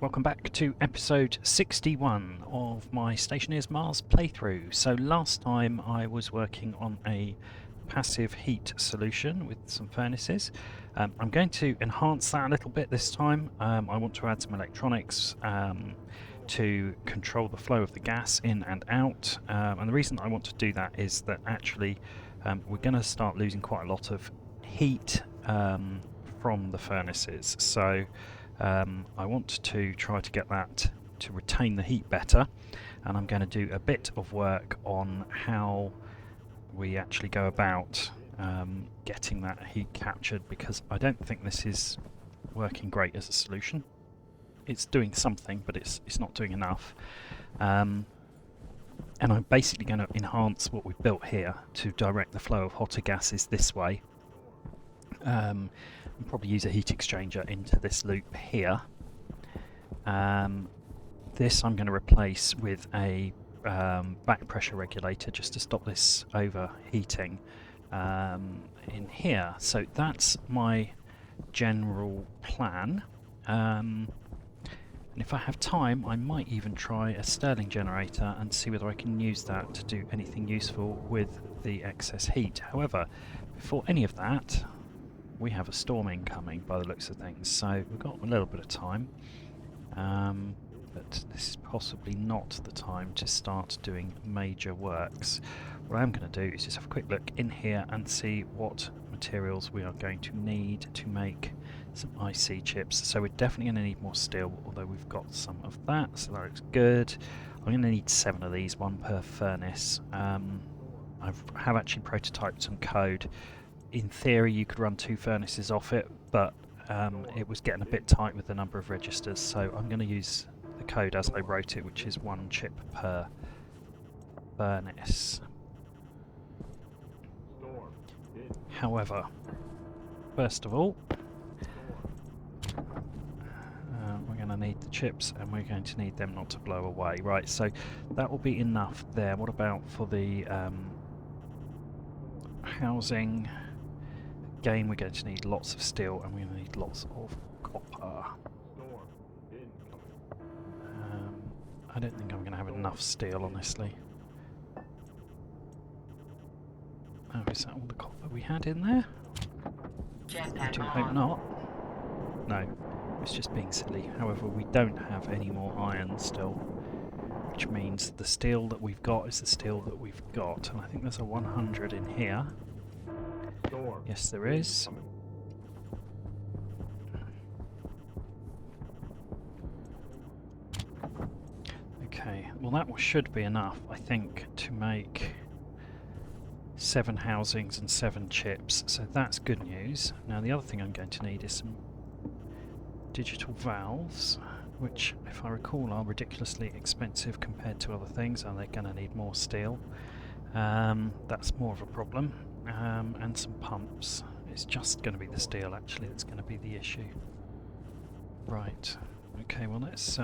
Welcome back to episode 61 of my Stationeers Mars playthrough. So last time I was working on a passive heat solution with some furnaces. I'm going to enhance that a little bit this time. I want to add some electronics to control the flow of the gas in and out. And the reason I want to do that is that actually we're going to start losing quite a lot of heat from the furnaces. So I want to try to get that to retain the heat better, and I'm going to do a bit of work on how we actually go about getting that heat captured, because I don't think this is working great as a solution. It's doing something, but it's not doing enough. And I'm basically going to enhance what we've built here to direct the flow of hotter gases this way. And probably use a heat exchanger into this loop here. This I'm going to replace with a back pressure regulator just to stop this overheating in here. So that's my general plan. And if I have time, I might even try a Stirling generator and see whether I can use that to do anything useful with the excess heat. However, before any of that, we have a storm incoming by the looks of things, so we've got a little bit of time, but this is possibly not the time to start doing major works. What I'm going to do is just have a quick look in here and see what materials we are going to need to make some IC chips. So we're definitely going to need more steel, although we've got some of that, so that looks good. I'm going to need 7 of these, 1 per furnace. I have actually prototyped some code. In theory you could run 2 furnaces off it, but it was getting a bit tight with the number of registers, so I'm going to use the code as I wrote it, which is 1 chip per furnace. However, first of all, we're going to need the chips, and we're going to need them not to blow away. Right, so that will be enough there. What about for the housing? Again, we're going to need lots of steel, and we're going to need lots of copper. I don't think I'm going to have enough steel, honestly. Oh, is that all the copper we had in there? I do hope not. No, it's just being silly. However, we don't have any more iron still, which means the steel that we've got is the steel that we've got, and I think there's a 100 in here. Yes, there is. Okay, well that should be enough, I think, to make 7 housings and 7 chips, so that's good news. Now the other thing I'm going to need is some digital valves, which, if I recall, are ridiculously expensive compared to other things, and they're going to need more steel. That's more of a problem. And some pumps. It's just going to be the steel, actually, that's going to be the issue. Right. Okay, well let's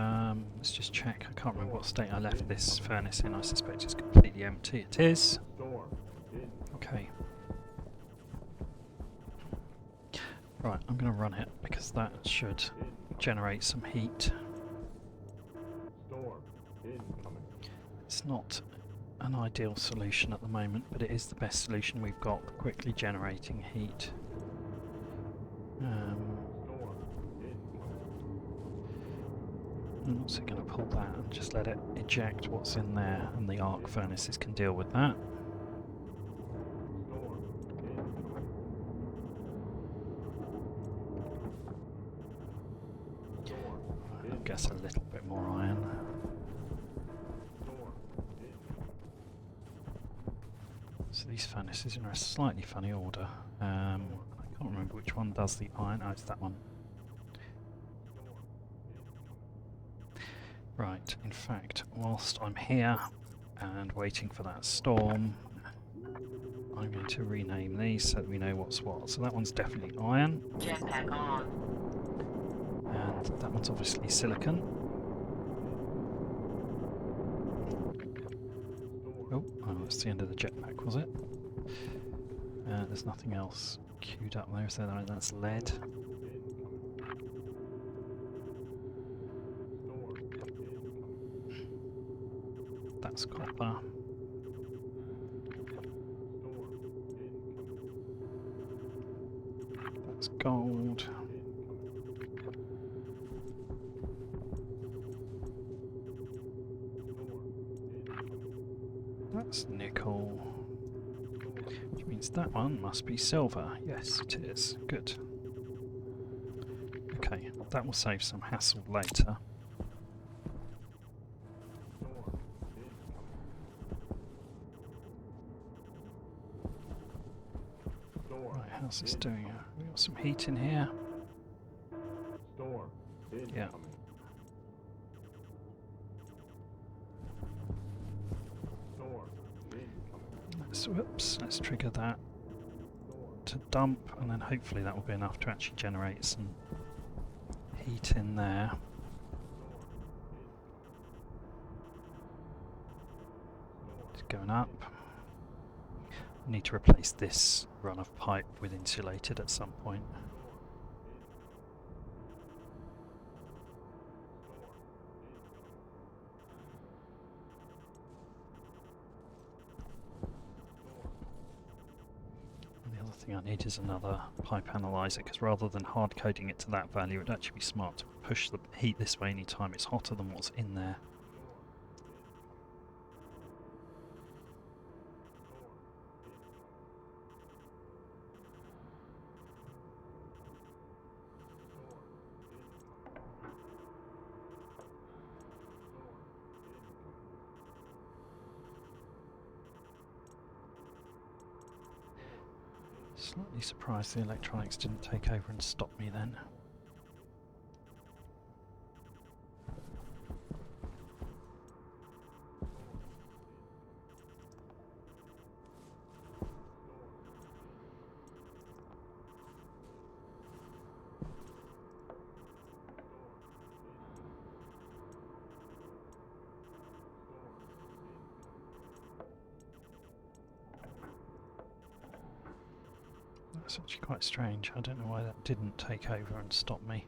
just check. I can't remember what state I left this furnace in. I suspect it's completely empty. It is. Okay. Right, I'm going to run it because that should generate some heat. It's not an ideal solution at the moment, but it is the best solution we've got for quickly generating heat. I'm also going to pull that and just let it eject what's in there, and the arc furnaces can deal with that. I guess a little bit more iron. So these furnaces are in a slightly funny order. I can't remember which one does the iron. Oh, it's that one. Right, in fact, whilst I'm here and waiting for that storm, I'm going to rename these so that we know what's what. So that one's definitely iron. Jetpack on. And that one's obviously silicon. Oh, that's the end of the jetpack, was it? There's nothing else queued up there, so that's lead. that's copper. That's gold. That's nickel. Which means that one must be silver. Yes, it is. Good. Okay, that will save some hassle later. Right, how's this doing? We've got some heat in here. Yeah. Let's trigger that to dump, and then hopefully that will be enough to actually generate some heat in there. It's going up. I need to replace this run of pipe with insulated at some point. I need is another pipe analyzer, because rather than hard coding it to that value, it'd actually be smart to push the heat this way anytime it's hotter than what's in there. Slightly surprised the electronics didn't take over and stop me then. That's actually quite strange. I don't know why that didn't take over and stop me.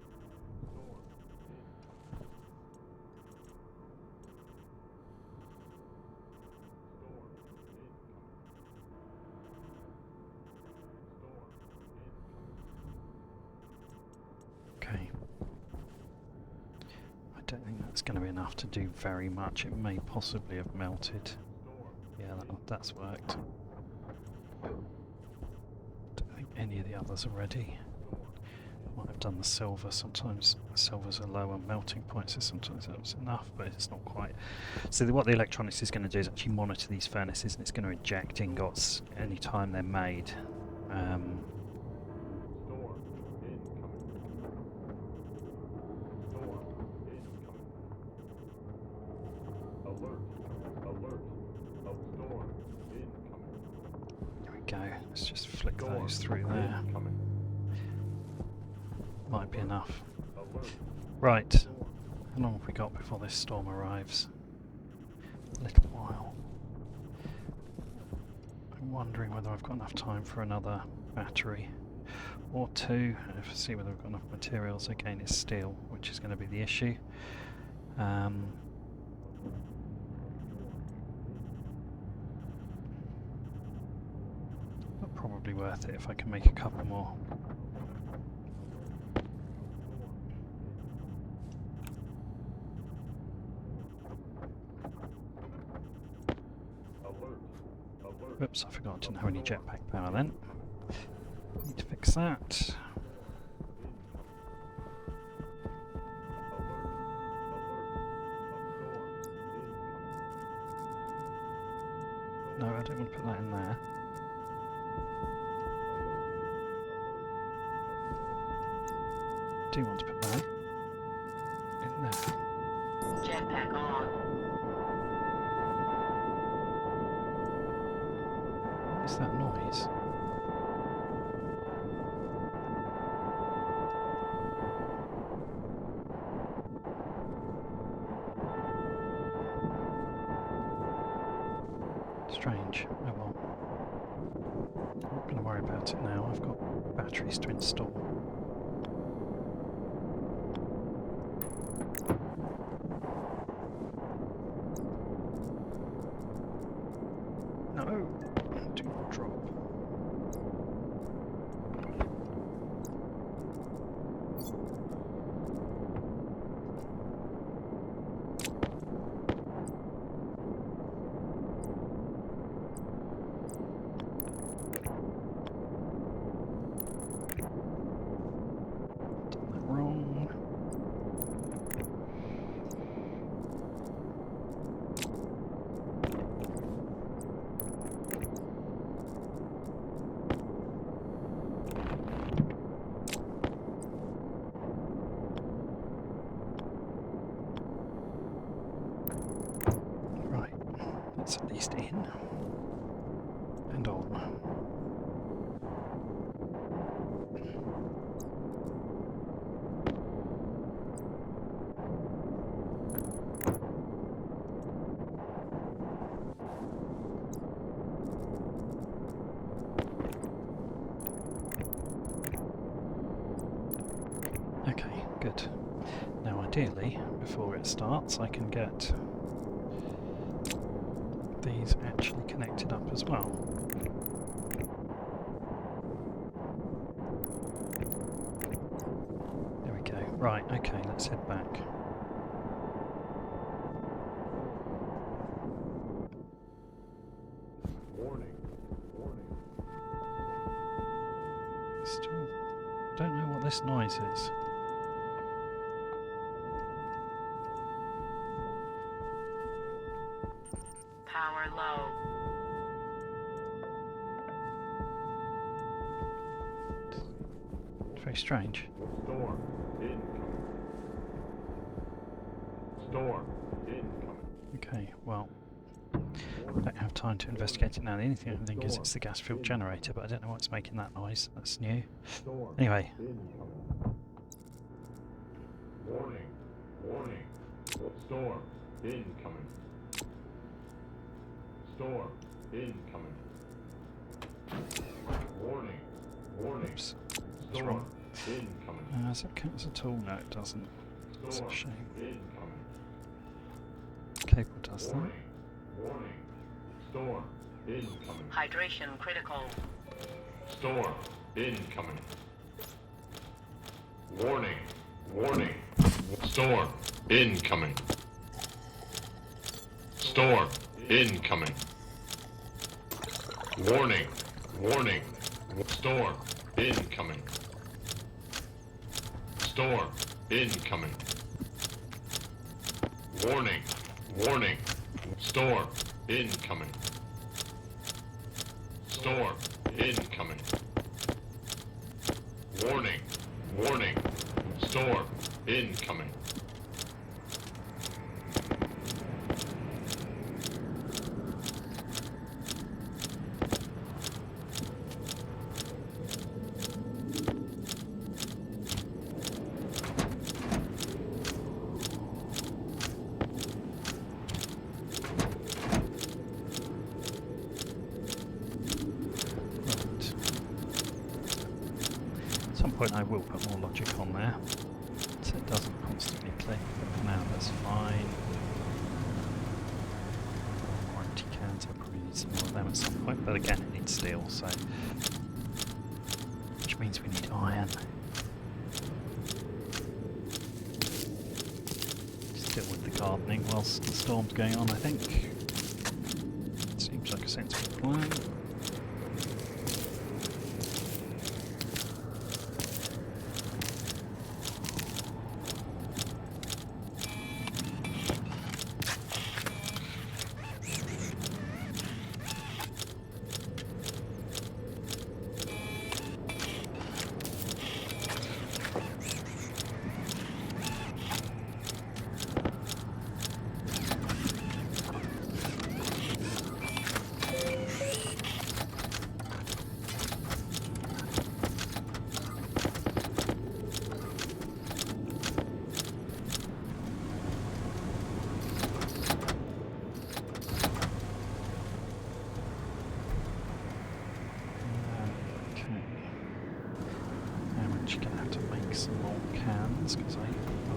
Okay. I don't think that's going to be enough to do very much. It may possibly have melted. Yeah, that's worked. Any of the others are ready. Might have done the silver. Sometimes silver's a lower melting point, so sometimes that's enough, but it's not quite. So what the electronics is going to do is actually monitor these furnaces, and it's going to eject ingots anytime they're made. Let's just flick those through there. Might be enough. Right. How long have we got before this storm arrives? A little while. I'm wondering whether I've got enough time for another battery or two. Let's see whether we've got enough materials. Again, it's steel, which is going to be the issue. Probably worth it if I can make a couple more. Oops, I forgot I didn't have any jetpack power then. Need to fix that. No, I don't want to put that in there. Do want to put that in there. Jetpack on. What is that noise? Strange. Oh well. I'm not going to worry about it now. I've got batteries to install. That's at least in and on. Okay, good. Now ideally, before it starts, I can get these actually connected up as well. There we go. Right, okay, let's head back. Warning. Still don't know what this noise is. Power low. It's very strange. Storm incoming. Storm incoming. Okay, well, I don't have time to investigate it now. The only thing I can think is it's the gas filled generator, but I don't know what's making that noise. That's new. Storm Anyway, incoming. Warning. Storm incoming. Storm incoming. Warning. oops. What's Storm wrong? incoming. Does that count as a tool? No, it doesn't. It's a Storm shame. incoming. Cable does that. Warning. Storm incoming. Hydration critical. Storm incoming. Warning. Storm incoming. Storm incoming. Warning. Storm incoming. Storm incoming. Warning. Storm incoming. Storm incoming. Warning. Storm incoming. Right. At some point I will put more logic on there, so it doesn't constantly click, but for now that's fine. Warranty cans, I probably need some more of them at some point, but again it needs steel, so... which means we need iron. Still with the gardening whilst the storm's going on, I think. Seems like a sensible plan. Some more cans because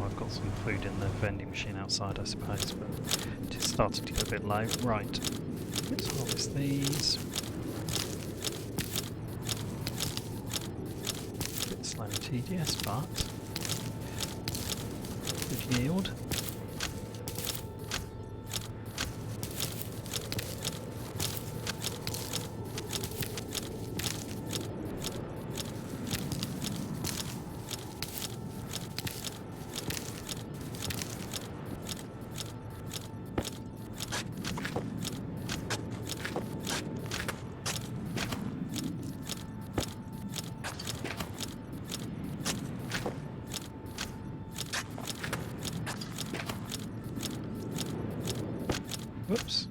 I've got some food in the vending machine outside, I suppose, but it's starting to get a bit low. Right, let's harvest these. A bit slow and tedious, but good yield. Whoops.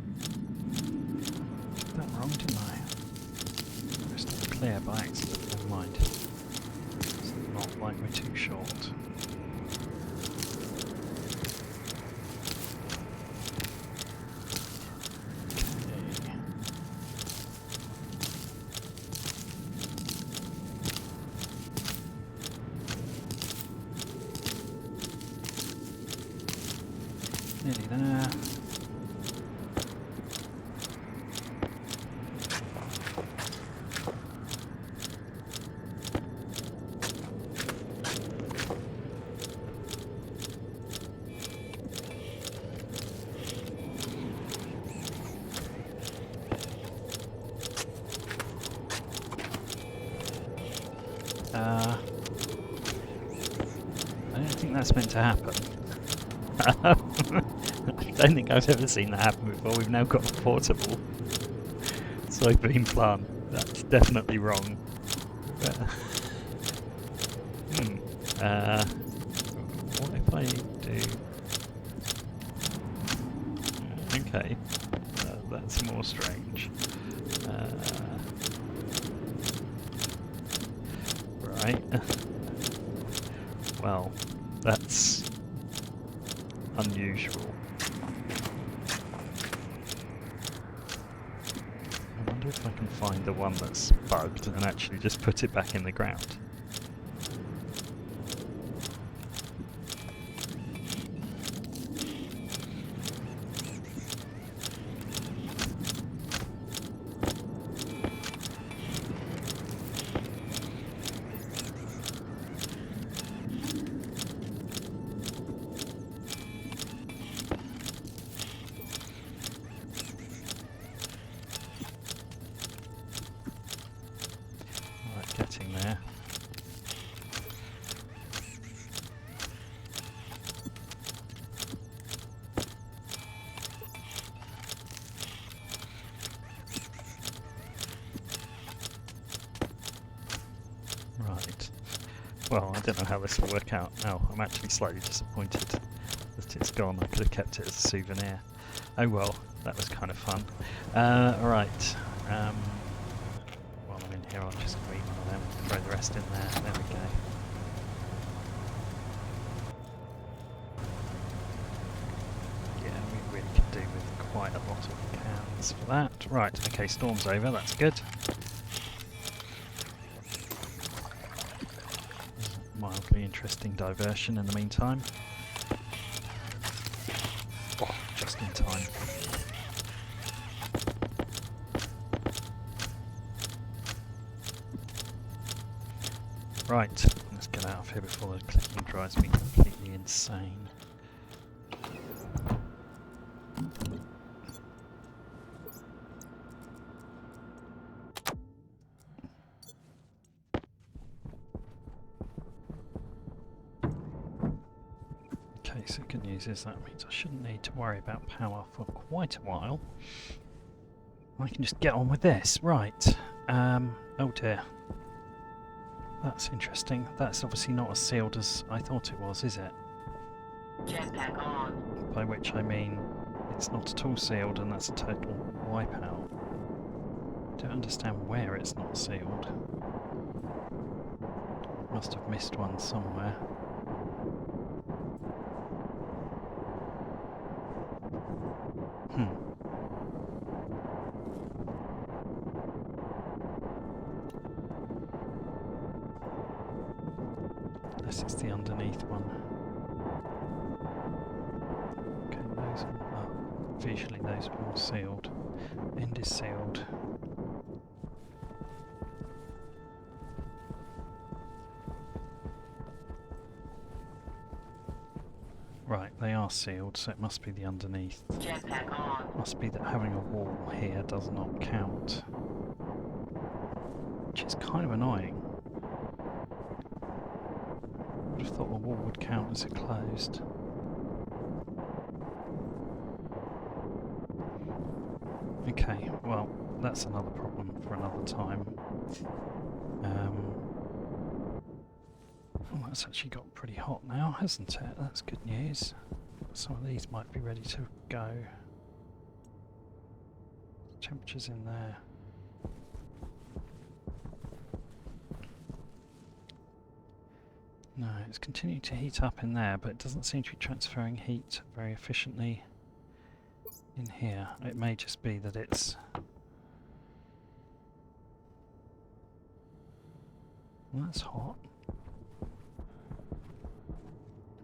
Nearly there. I don't think that's meant to happen. I don't think I've ever seen that happen before. We've now got a portable soybean plant. That's definitely wrong. But, what if I do... Okay, that's more strange. Right. Well, that's unusual. I wonder if I can find the one that's bugged and actually just put it back in the ground. Getting there. Right. Well, I don't know how this will work out now. I'm actually slightly disappointed that it's gone. I could have kept it as a souvenir. Oh well, that was kind of fun. Right. While I'm in here, I'll just green one of them, throw the rest in there. There we go. Yeah, we really could do with quite a lot of cans for that. Right, okay, storm's over, that's good. Mildly interesting diversion in the meantime. Oh, just in time. Right, let's get out of here before the clicking drives me completely insane. Okay, so good news is that means I shouldn't need to worry about power for quite a while. I can just get on with this. Right. Oh dear. That's interesting. That's obviously not as sealed as I thought it was, is it? Jetpack on. By which I mean it's not at all sealed and that's a total wipeout. Don't understand where it's not sealed. Must have missed one somewhere. Unless it's the underneath one. Okay, those are visually those are all sealed. End is sealed. Right, they are sealed, so it must be the underneath. Jetpack on. Must be that having a wall here does not count. Which is kind of annoying. I would have thought the wall would count as it closed. Okay, well, that's another problem for another time. Oh, that's actually got pretty hot now, hasn't it? That's good news. Some of these might be ready to go. Temperatures in there. No, it's continuing to heat up in there, but it doesn't seem to be transferring heat very efficiently in here. It may just be that it's... Well, that's hot.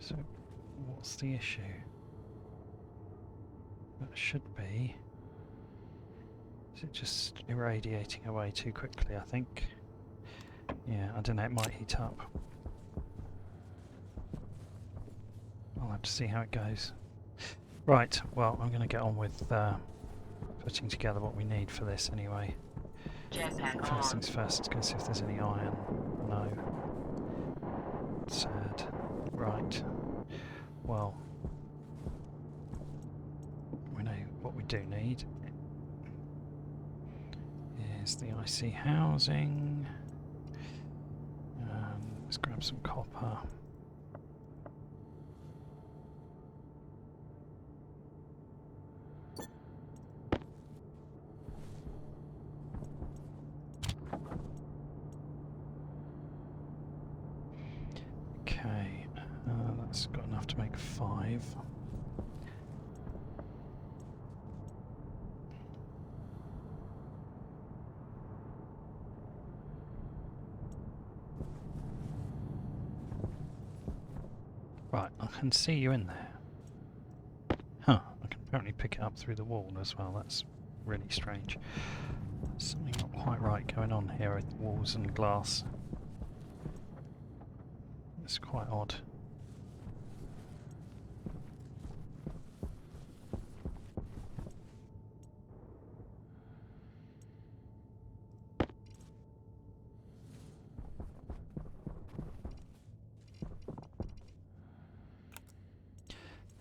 So, what's the issue? That should be. Is it just irradiating away too quickly, I think? Yeah, I don't know, it might heat up. I'll have to see how it goes. Right, well, I'm going to get on with putting together what we need for this anyway. Jetpack First on. things first, let's go see if there's any iron. No. Sad. Right. Well, we know what we do need. Is the IC housing. Let's grab some copper. Okay, that's got enough to make 5. Right, I can see you in there. Huh, I can apparently pick it up through the wall as well, that's really strange. There's something not quite right going on here with walls and glass. It's quite odd.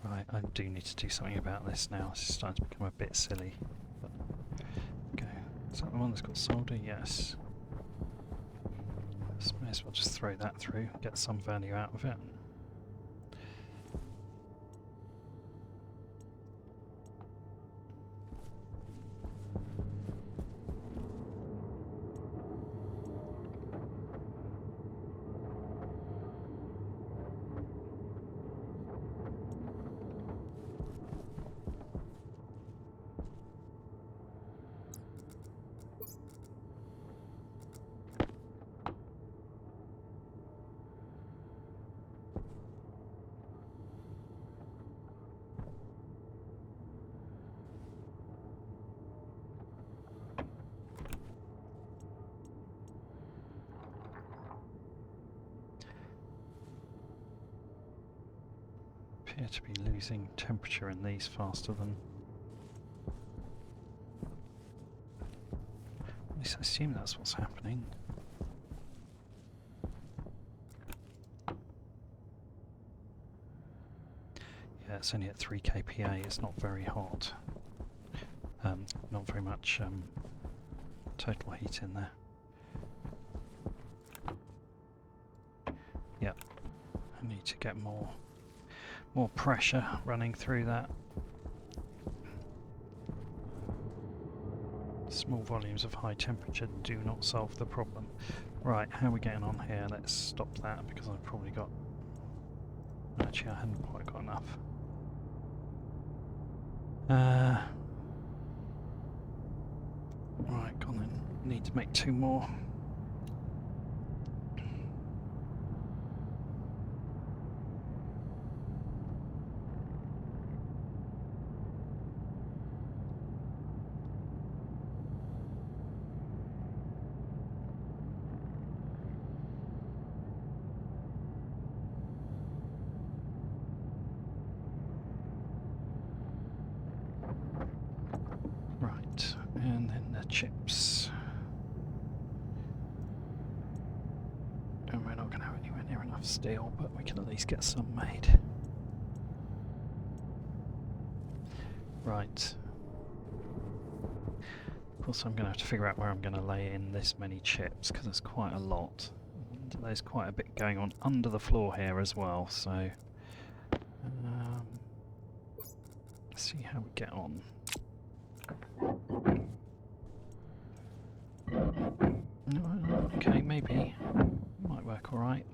Right, I do need to do something about this now. It's starting to become a bit silly. But, okay, is that the one that's got solder? Yes. So may as well just throw that through, get some value out of it. Appear to be losing temperature in these faster than... At least I assume that's what's happening. Yeah, it's only at 3 kPa, it's not very hot. Not very much total heat in there. Yep, I need to get more pressure running through that. Small volumes of high temperature do not solve the problem. Right, how are we getting on here? Let's stop that because I've probably got... Actually, I hadn't quite got enough. Right, go on then. Need to make 2 more. Right, and then the chips. And we're not going to have anywhere near enough steel, but we can at least get some made. Right. Of course I'm going to have to figure out where I'm going to lay in this many chips, because there's quite a lot. And there's quite a bit going on under the floor here as well, so... let's see how we get on. Okay, maybe. Might work alright.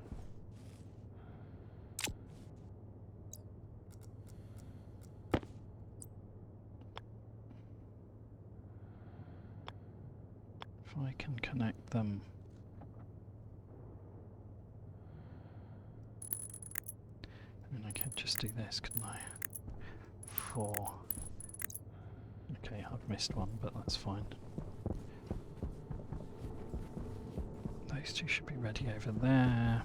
If I can connect them... I mean, I could just do this, couldn't I? 4, Okay, I've missed one, but that's fine. Those two should be ready over there.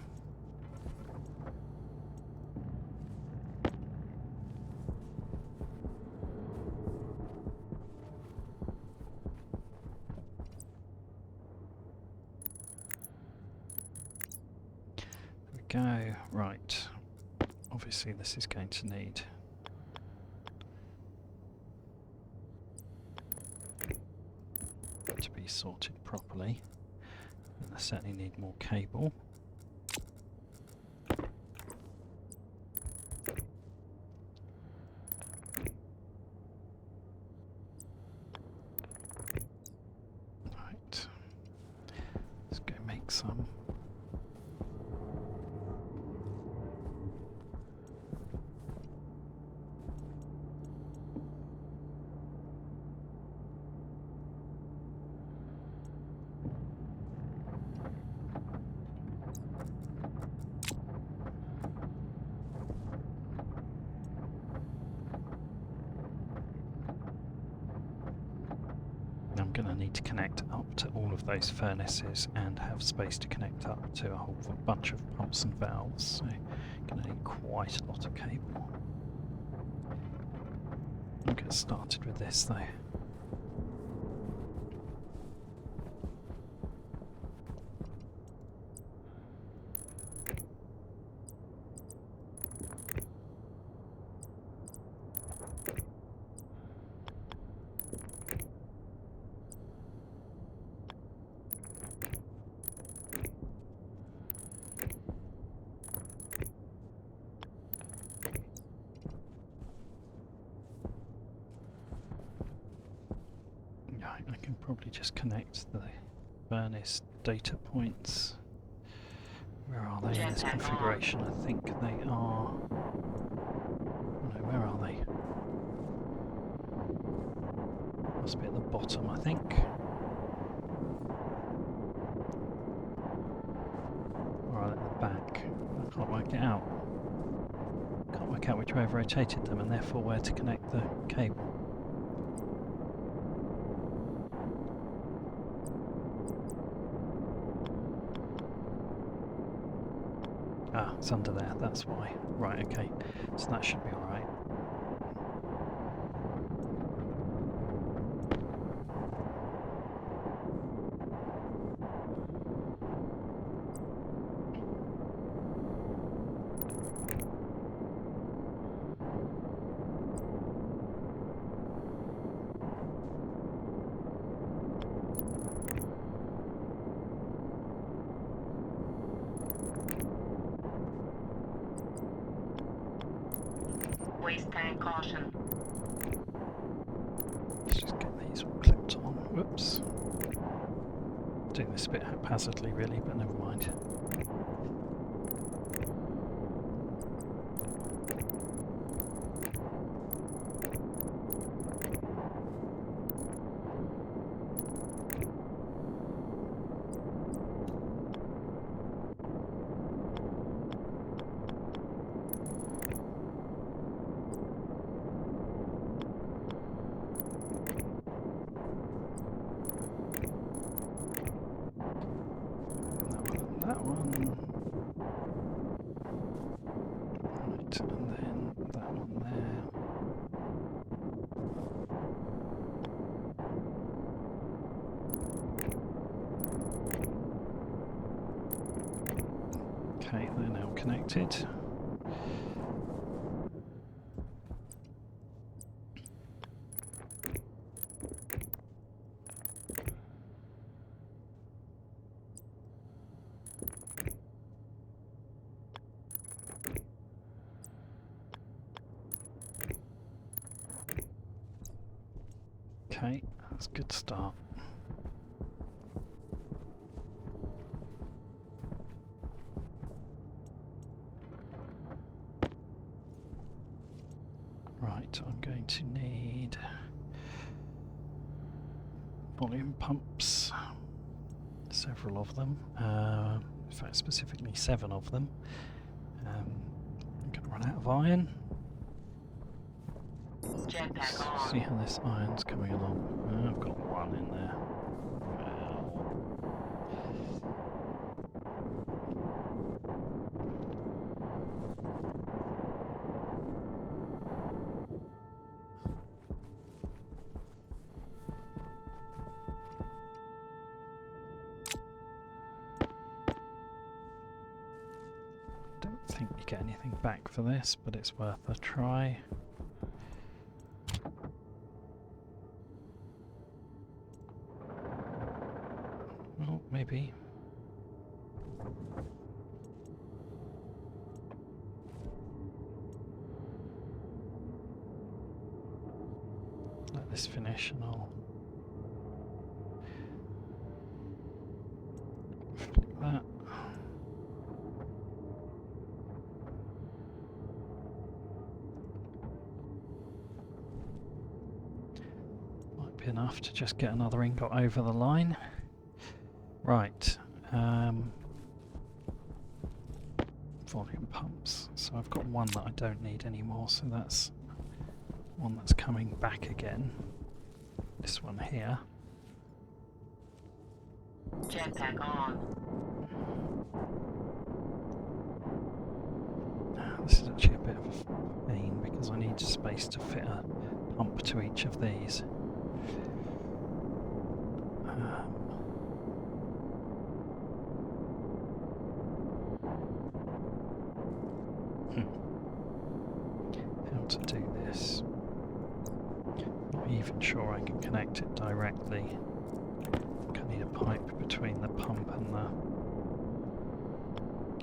Go. Right. Obviously this is going to need to be sorted properly, and I certainly need more cable. Right. Let's go make some. I'm going to need to connect up to all of those furnaces and have space to connect up to a whole bunch of pumps and valves, so I'm going to need quite a lot of cable. I'll get started with this though. I can probably just connect the furnace data points. Where are they in this configuration? I think they are... No, where are they? Must be at the bottom, I think. Or at the back. I can't work it out. Can't work out which way I've rotated them and therefore where to connect the cable. Ah, it's under there, that's why. Right, okay. So that should be alright. Waste tank caution. Let's just get these all clipped on. Whoops. Doing this a bit haphazardly really, but never mind. That one. Right, and then that one there. Okay, they're now connected. Okay, that's a good start. Right, I'm going to need volume pumps, several of them, in fact specifically 7 of them. I'm going to run out of iron. Jetpack on. See how this iron's coming along. I've got one in there. Don't think you get anything back for this, but it's worth a try. Well, maybe. Let this finish and I'll flick that. Might be enough to just get another ingot over the line. Right, volume pumps. So I've got one that I don't need anymore, so that's one that's coming back again. This one here. Jetpack on. This is actually a bit of a pain because I need space to fit a pump to each of these. How to do this? Not even sure I can connect it directly. I think I need a pipe between the pump and the...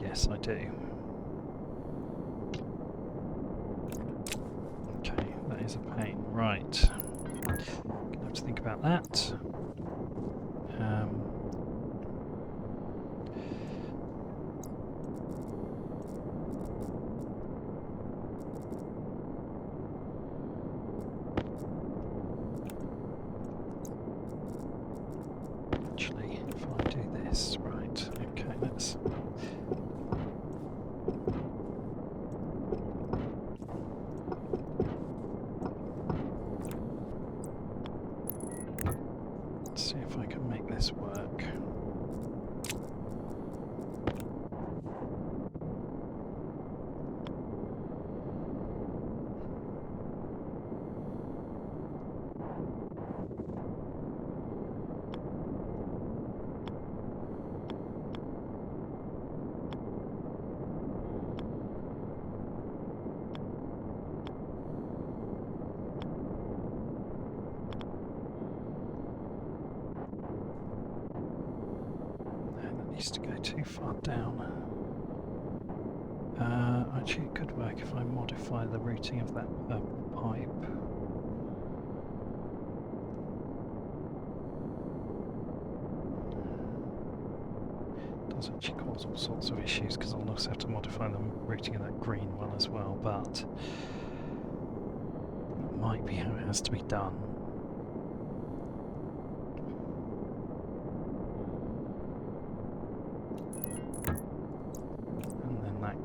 Yes, I do. Okay, that is a pain. Right. Gonna have to think about that. Actually, if I do this, right, okay, let's... Let's see if I can make this work. Needs to go too far down. Actually, it could work if I modify the routing of that purple pipe. It does actually cause all sorts of issues because I'll also have to modify the routing of that green one as well, but that might be how it has to be done.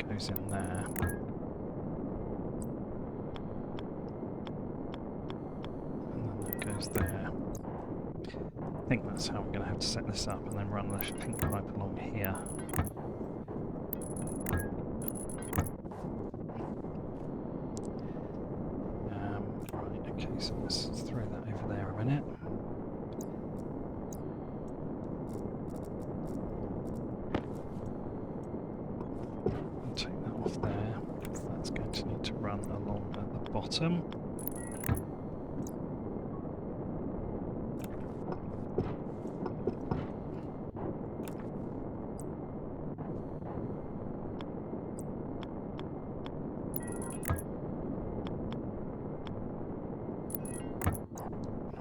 Goes in there. And then that goes there. I think that's how I'm going to have to set this up and then run the pink pipe along here. Right, okay, so let's throw that over there a minute. Take that off there. That's going to need to run along at the bottom.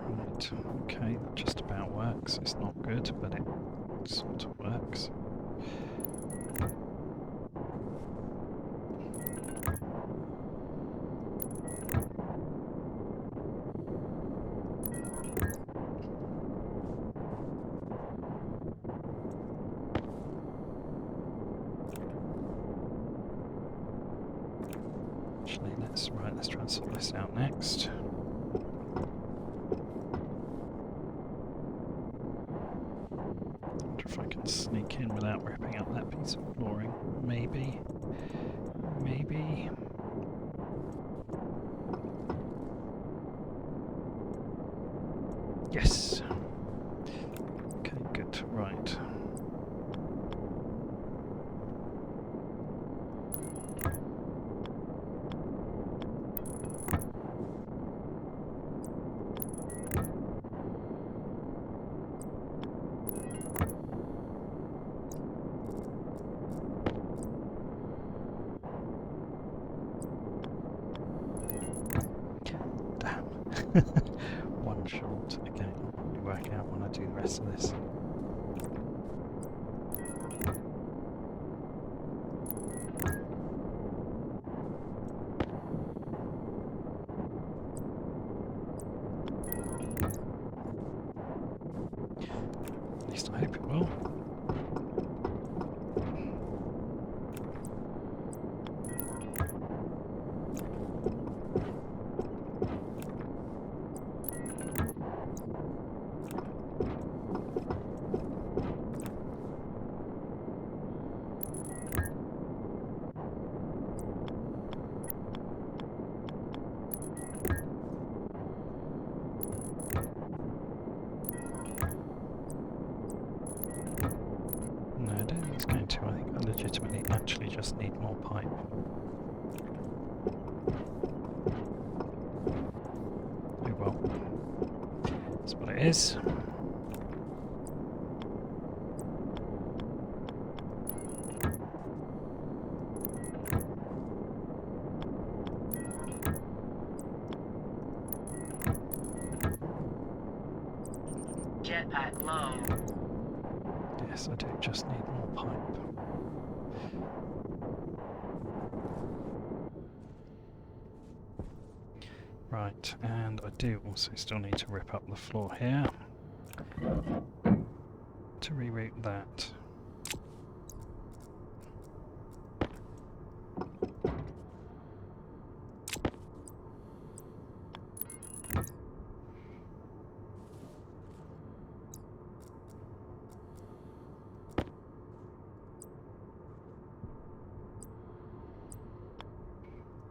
Right, okay, that just about works. It's not good, but it sort of works. Actually, let's try sort this out next. Wonder if I can sneak in without ripping up that piece of flooring. Maybe. Maybe. Yes. Okay, good. Right. Damn. One short. Okay, I'll probably work out when I do the rest of this. At least I hope it will. No, I don't think it's going to. I think I legitimately actually just need more pipe. Oh well. That's what it is. Jetpack low. Yes, I do just need more pipe. Right, and I do also still need to rip up the floor here to reroute that.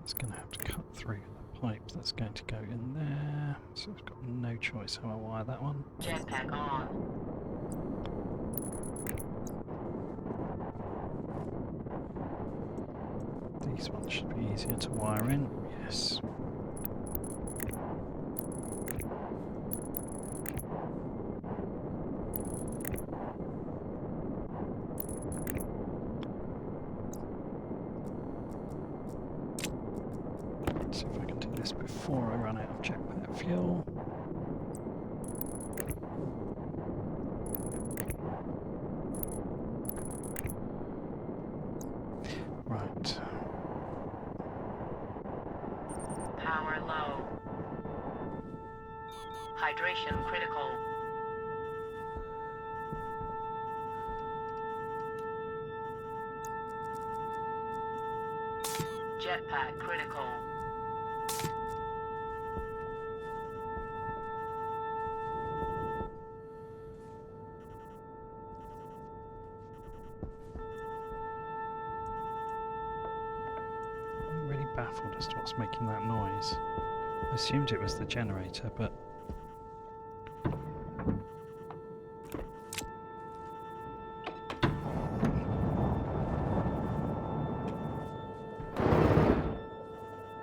It's going to have to cut through the pipe that's going to go in there, so I've got no choice how I wire that one. Jetpack on. These ones should be easier to wire in, yes. Let's see if I can do this before I run out of jetpack fuel. Right. Power low. Hydration critical. Jetpack critical. I'm really baffled as to what's making that noise. I assumed it was the generator, but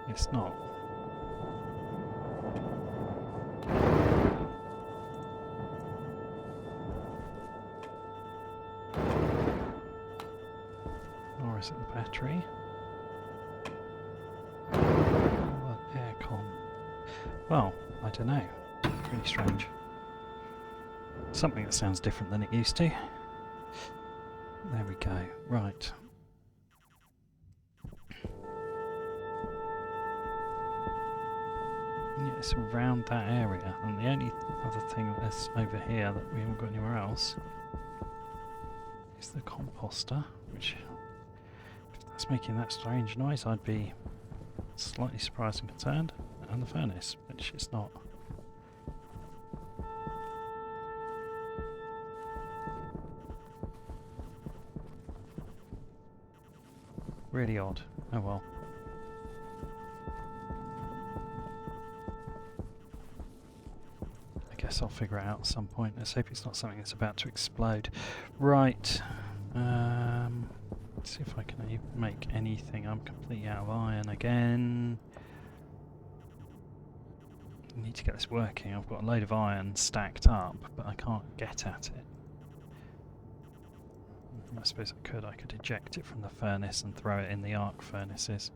it's not. Or is it the battery? Or the aircon? Well, I don't know. Pretty strange. Something that sounds different than it used to. There we go. Right. Yeah, it's around that area, and the only other thing that's over here that we haven't got anywhere else is the composter, which, if that's making that strange noise, I'd be Slightly surprised and concerned. And the furnace, which it's not. Really odd. Oh well. I guess I'll figure it out at some point. Let's hope it's not something that's about to explode. Right. Let's see if I can make anything. I'm completely out of iron again. I need to get this working. I've got a load of iron stacked up, but I can't get at it. I suppose I could eject it from the furnace and throw it in the arc furnaces.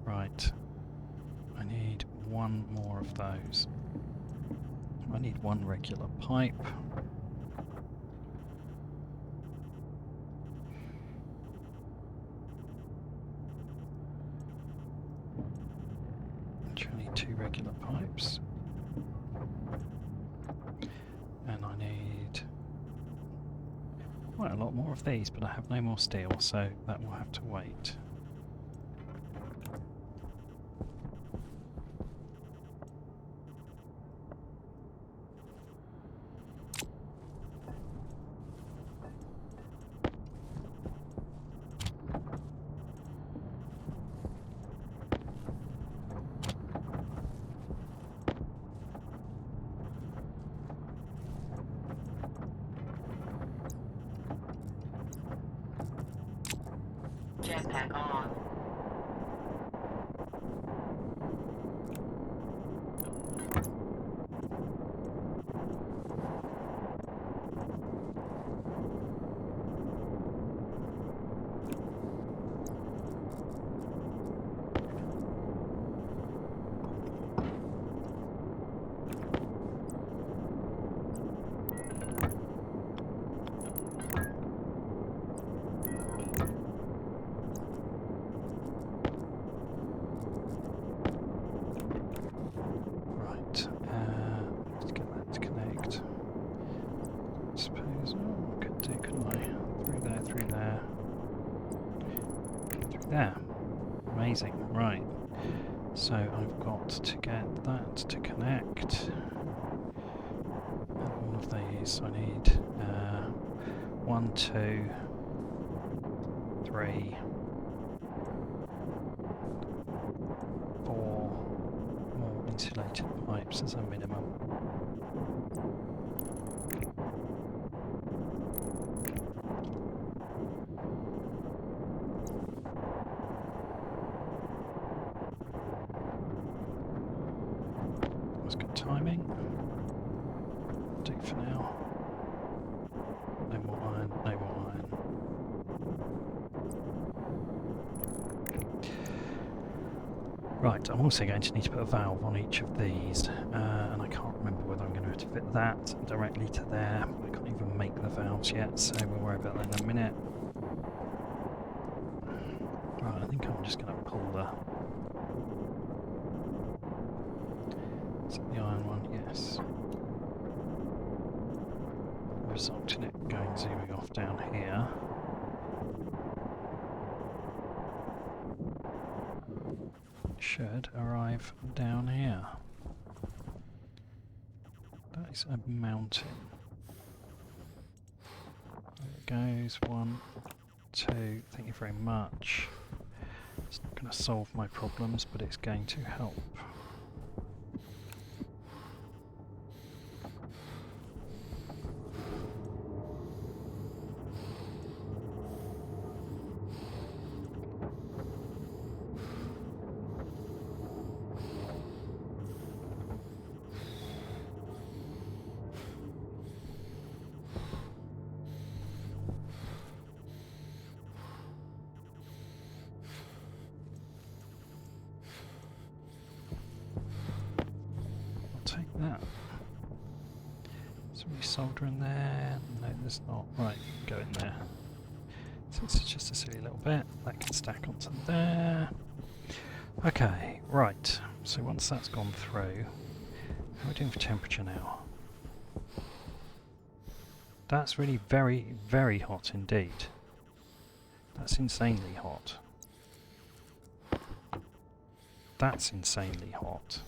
Right. I need one more of those. I need one regular pipe. I need two regular pipes. And I need quite a lot more of these, but I have no more steel, so that will have to wait. Jetpack on. There. Amazing. Right. So I've got to get that to connect. And all of these I need 1, 2, 3, 4 more insulated pipes as a minimum. Timing. Do for now. No more iron, no more iron. Right, I'm also going to need to put a valve on each of these, and I can't remember whether I'm going to have to fit that directly to there. I can't even make the valves yet, so we'll worry about that in a minute. Right, I think I'm just going to pull the... Is it the iron one? Yes. Result in it going zooming off down here. Should arrive down here. That is a mountain. There it goes. 1, 2. Thank you very much. It's not going to solve my problems, but it's going to help. That. Somebody solder in there? No, there's not. Right, go in there. So it's just a silly little bit. That can stack onto there. Okay, right. So once that's gone through, how are we doing for temperature now? That's really very, very hot indeed. That's insanely hot. That's insanely hot.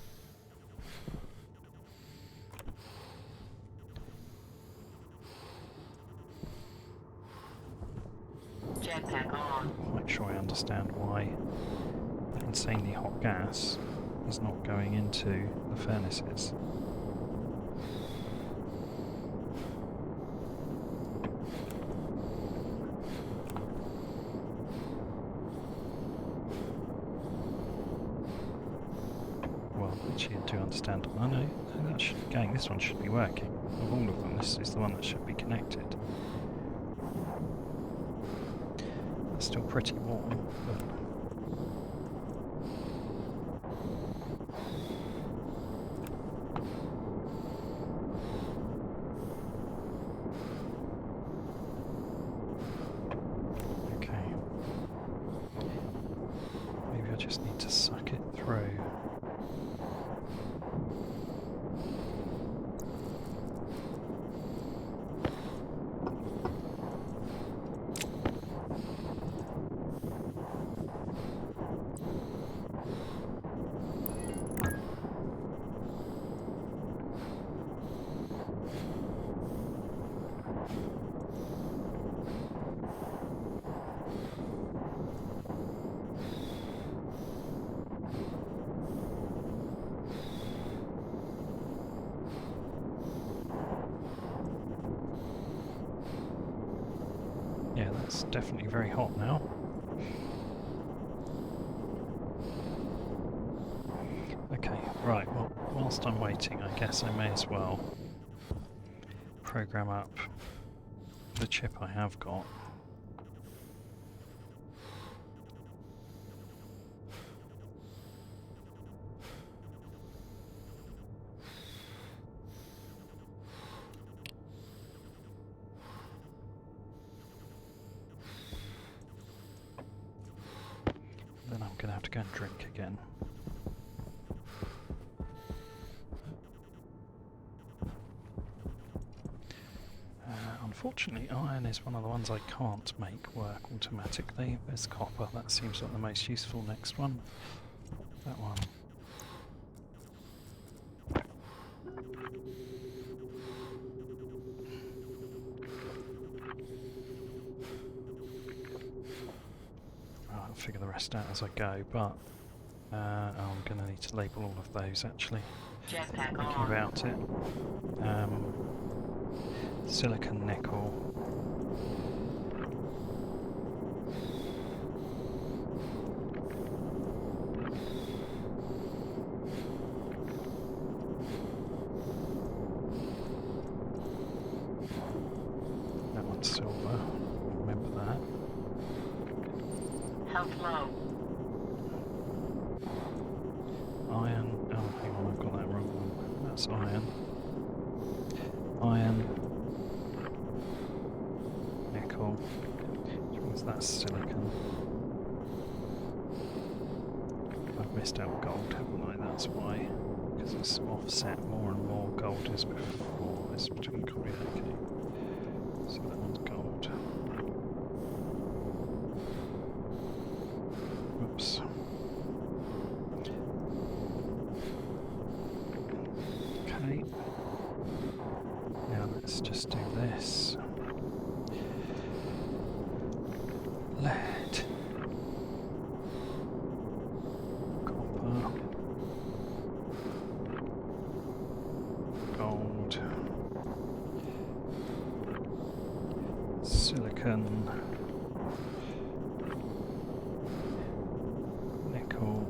Jetpack on. I'm quite sure I understand why that insanely hot gas is not going into the furnaces. Well, actually I do understand. I know, that should, gang, this one should be working. Of all of them, this is the one that should be connected. It's still pretty warm, but okay. Maybe I just need to suck it through. Yeah, that's definitely very hot now. Okay, right, well, whilst I'm waiting, I guess I may as well program up the chip I have got. Then I'm going to have to go and drink again. Unfortunately, iron is one of the ones I can't make work automatically. There's copper, that seems like the most useful next one. That one. I'll figure the rest out as I go, but I'm going to need to label all of those actually. Jetpack Thinking on. about it. Silicon nickel. That one's silver. Remember that. Health low. Iron. Oh, hang on, I've got that wrong one. That's iron. Iron. Nickel. Which means that's silicon. I've missed out gold, haven't I? That's why. Because it's offset more and more. Gold is before. It's between copy. Okay. So that one's gold. Oops. Okay. Now let's just do this. Lead. Copper. Gold. Silicon. Nickel.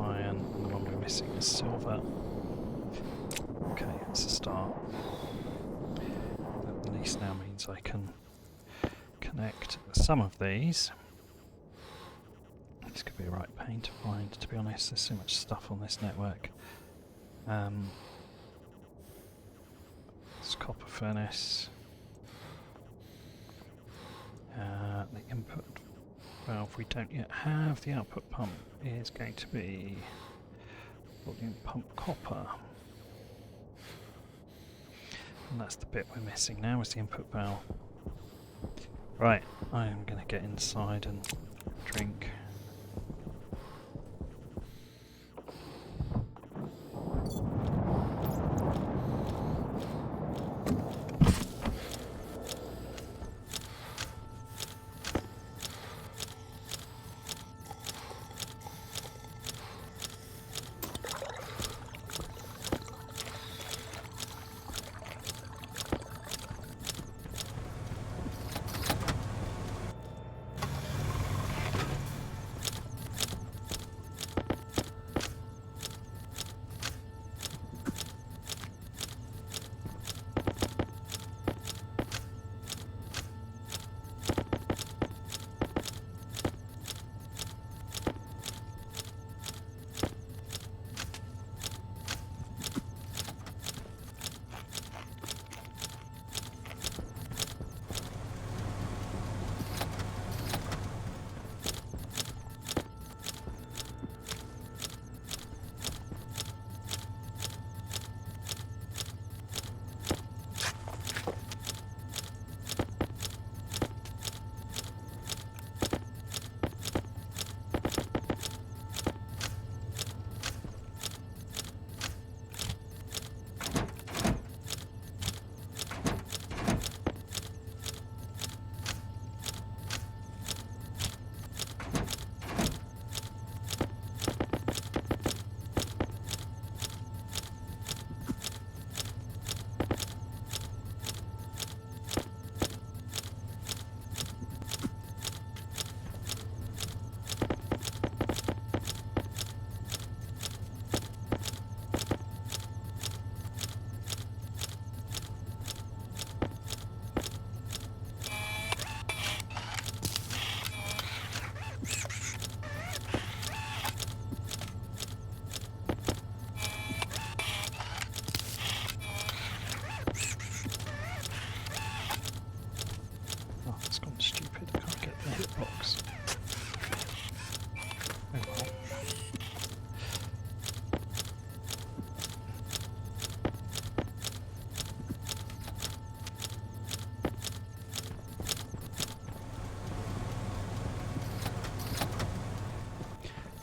Iron, and the one we're missing is silver. Okay, that's a start. That at least now means I can connect some of these. This could be a right pain to find, to be honest. There's so much stuff on this network. It's copper furnace. The input valve we don't yet have. The output pump is going to be volume pump copper. And that's the bit we're missing now, is the input valve. Right, I am going to get inside and drink.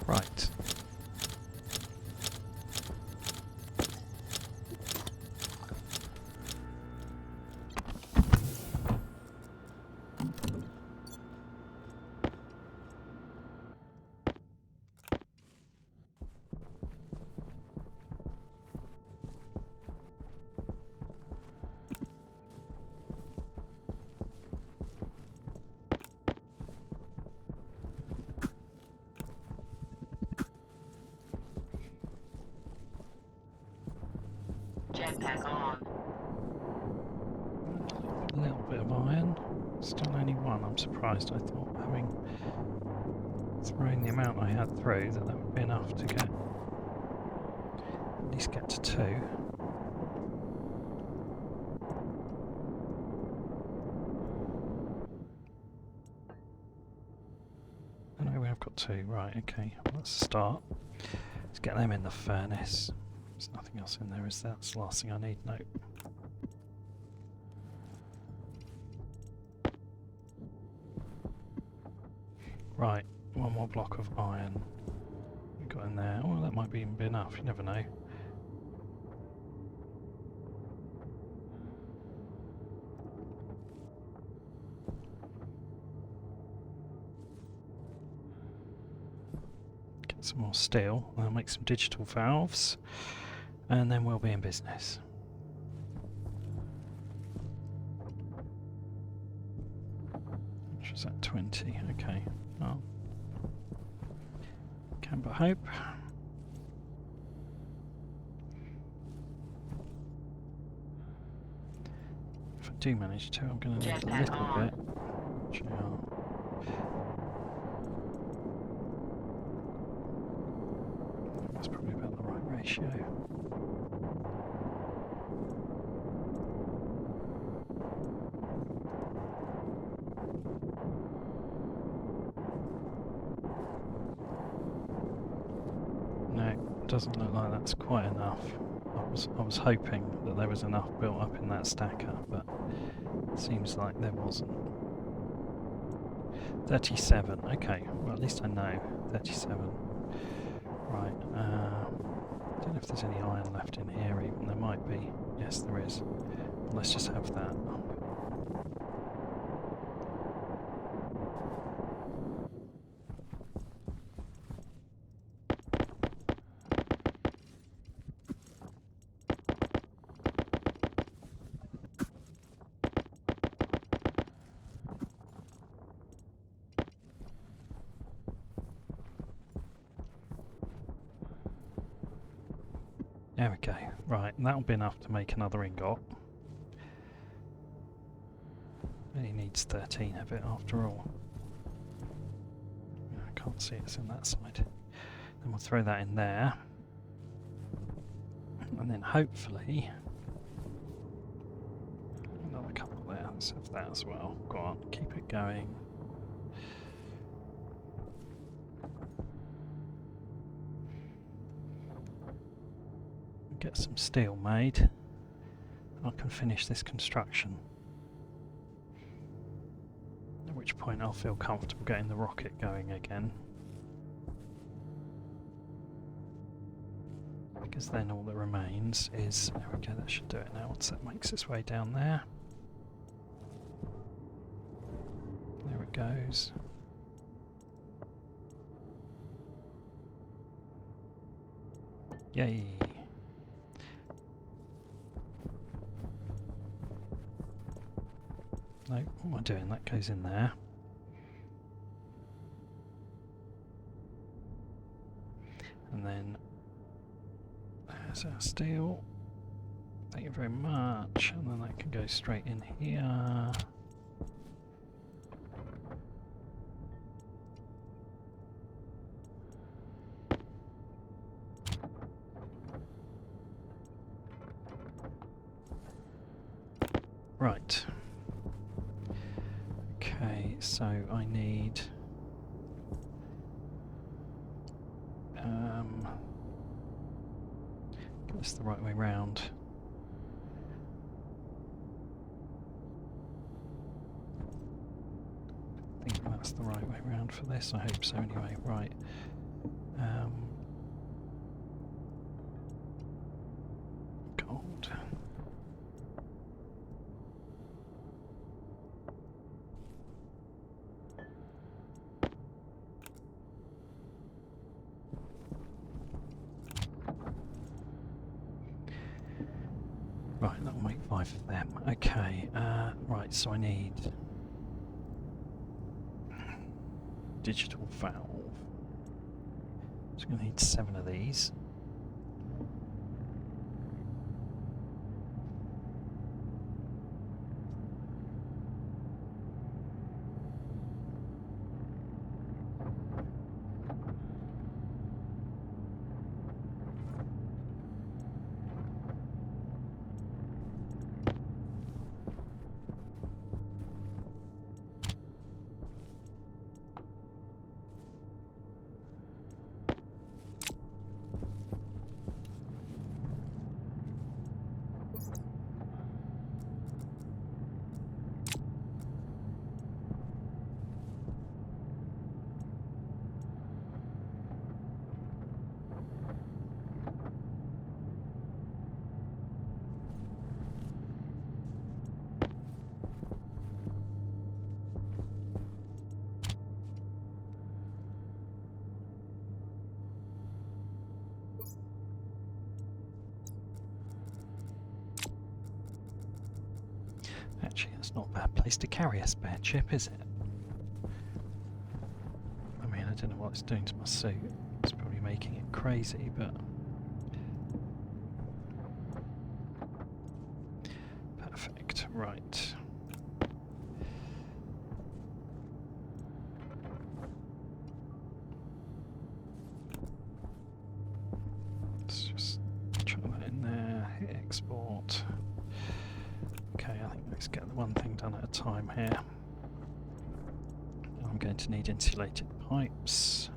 Right. Jetpack on. A little bit of iron. Still only one. I'm surprised. I thought having thrown the amount I had through that would be enough to get at least get to 2. Oh no, we have got 2. Right, okay. Well, let's start. Let's get them in the furnace. There's nothing else in there, is there? That's the last thing I need. No. Right, one more block of iron. We got in there. Oh, that might be even be enough. You never know. Get some more steel. I'll make some digital valves, and then we'll be in business. Which was at 20. Okay. Well, can but hope. If I do manage to, I'm going to need a little bit. That's probably about the right ratio. No, it doesn't look like that's quite enough. I'll I was hoping that there was enough built up in that stacker, but it seems like there wasn't. 37, okay, well at least I know. 37. Right, I don't know if there's any iron left in here even, there might be. Yes, there is. Let's just have that. There we go. Right, and that'll be enough to make another ingot. Only needs 13 of it after all. I can't see it's in that side. Then we'll throw that in there. And then hopefully another couple there. Let's have that as well. Go on, keep it going. Get some steel made. I can finish this construction. At which point I'll feel comfortable getting the rocket going again. Because then all that remains is... There we go, that should do it now once that makes its way down there. There it goes. Yay! No, what am I doing? That goes in there. And then there's our steel. Thank you very much. And then that can go straight in here. Right. Okay, so I need get this the right way round. I think that's the right way round for this. I hope so anyway. Right. Gold. Right, that'll make 5 of them. Okay, right, so I need digital valve. So I'm going to need 7 of these. Actually, that's not a bad place to carry a spare chip, is it? I mean, I don't know what it's doing to my suit. It's probably making it crazy, but... Perfect, right. Let's just chuck that in there, hit export. Okay, I think let's get the one thing done at a time here. I'm going to need insulated pipes.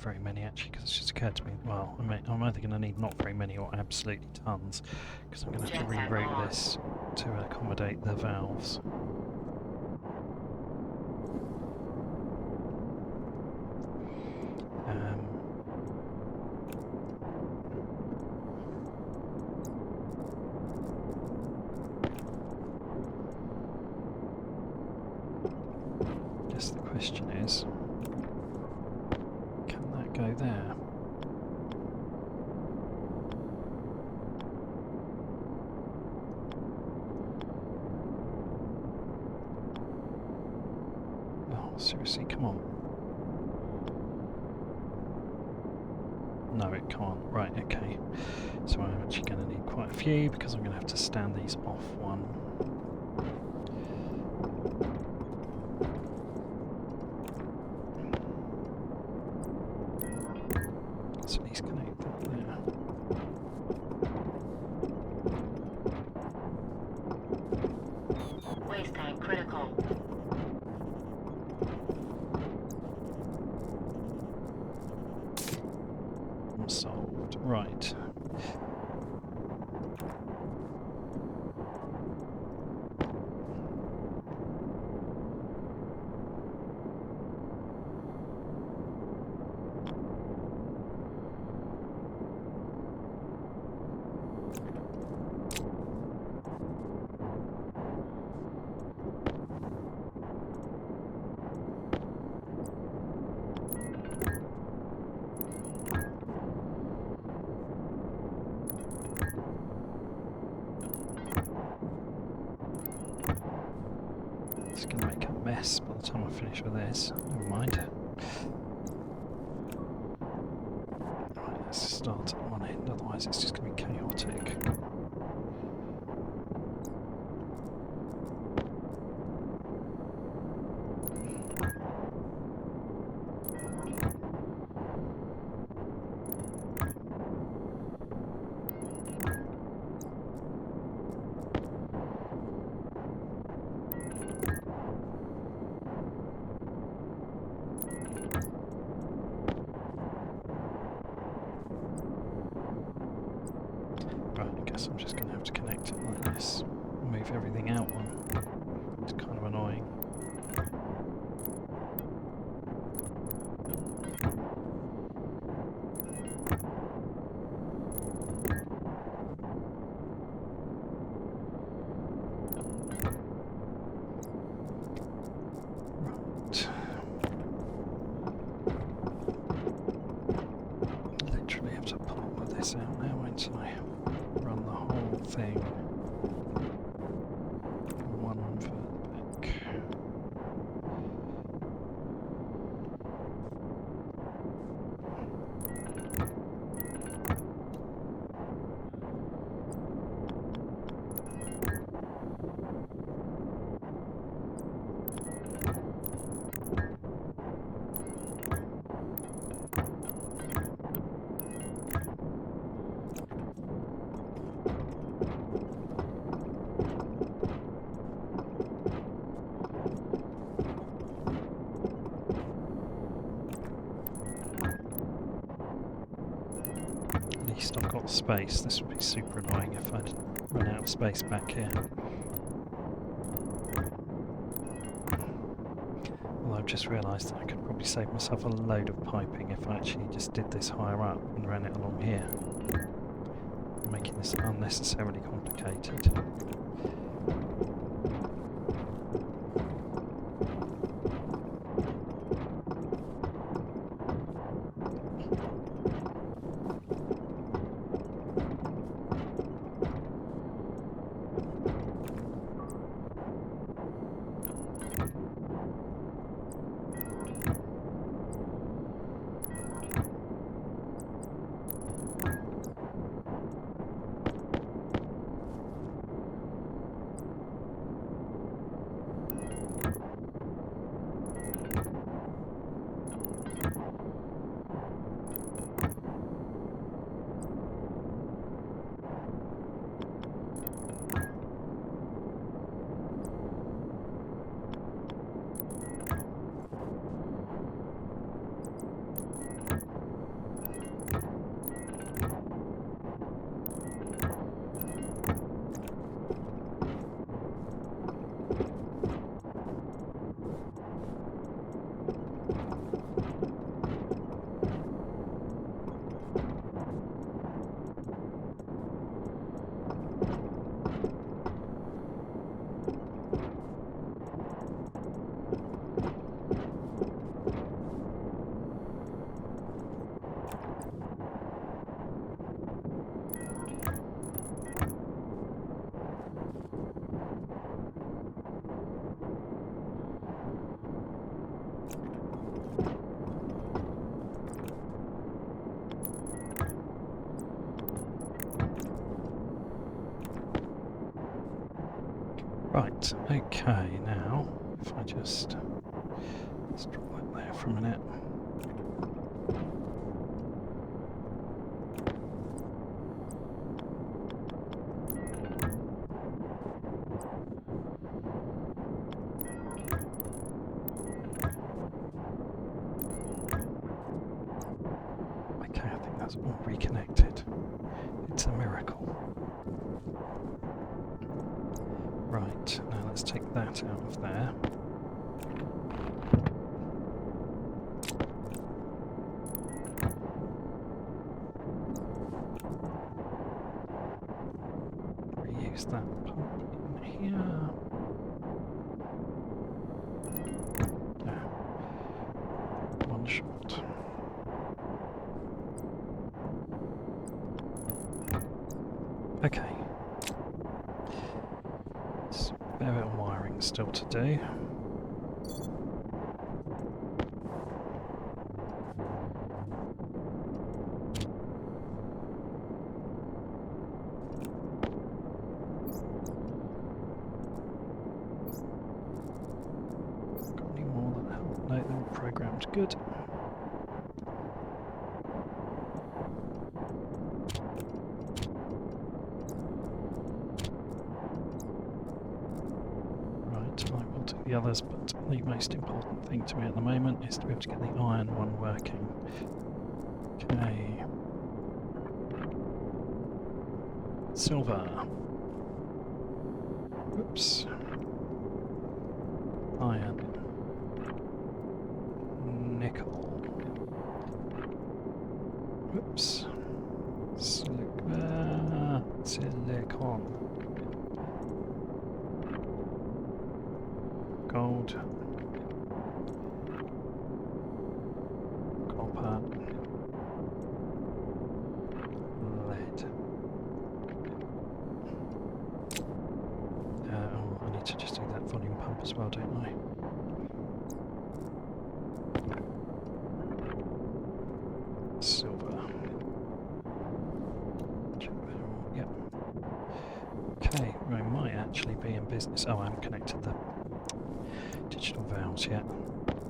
very many actually, because it's just occurred to me, well, I'm either going to need not very many or absolutely tons, because I'm going to have to Jetpack reroute on. this to accommodate the valves. Guess the question is, can that go there? Oh, seriously, come on. No, it can't. Right, okay. So I'm actually going to need quite a few because I'm going to have to stand these off one. So these connect that there. Waste tank critical. Solved. Right. It's going to make a mess by the time I finish with this. Never mind. Right, let's start at one end, otherwise it's just going to be chaotic. Right, I guess I'm just going to have to connect it like this. Move everything out one. It's kind of annoying. Right. Literally have to pull all of this out now, won't I? Run the whole thing one further back. At least I've got space. This would be super annoying if I'd run out of space back here. Although I've just realised that I could probably save myself a load of piping if I actually just did this higher up and ran it along here. Making this unnecessarily complicated. Okay, now if I just let's drop that there for a minute. Okay, I think that's all reconnected. It's a miracle. Right, now let's take that out of there. Reuse that pump in here. Yeah. One shot. Okay. There's a fair bit of wiring still to do. Got any more that help? No, they're all programmed good. Right, I will do the others, but the most important thing to me at the moment is to be able to get the iron one working. Okay. Silver. Whoops. Iron. Nickel. Whoops. Silicon. Gold. Copper. Lead. Oh, I need to just do that volume pump as well, don't I? Silver. Yep. Okay, I might actually be in business. Oh, I haven't connected the digital valves yet.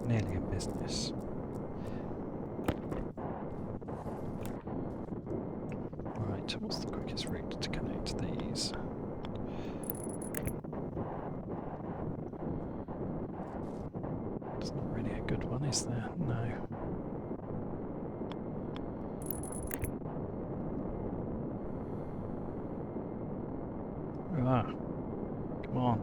Nearly in business. Right, what's the quickest route to connect these? It's not really a good one, is there? No. Ah, come on.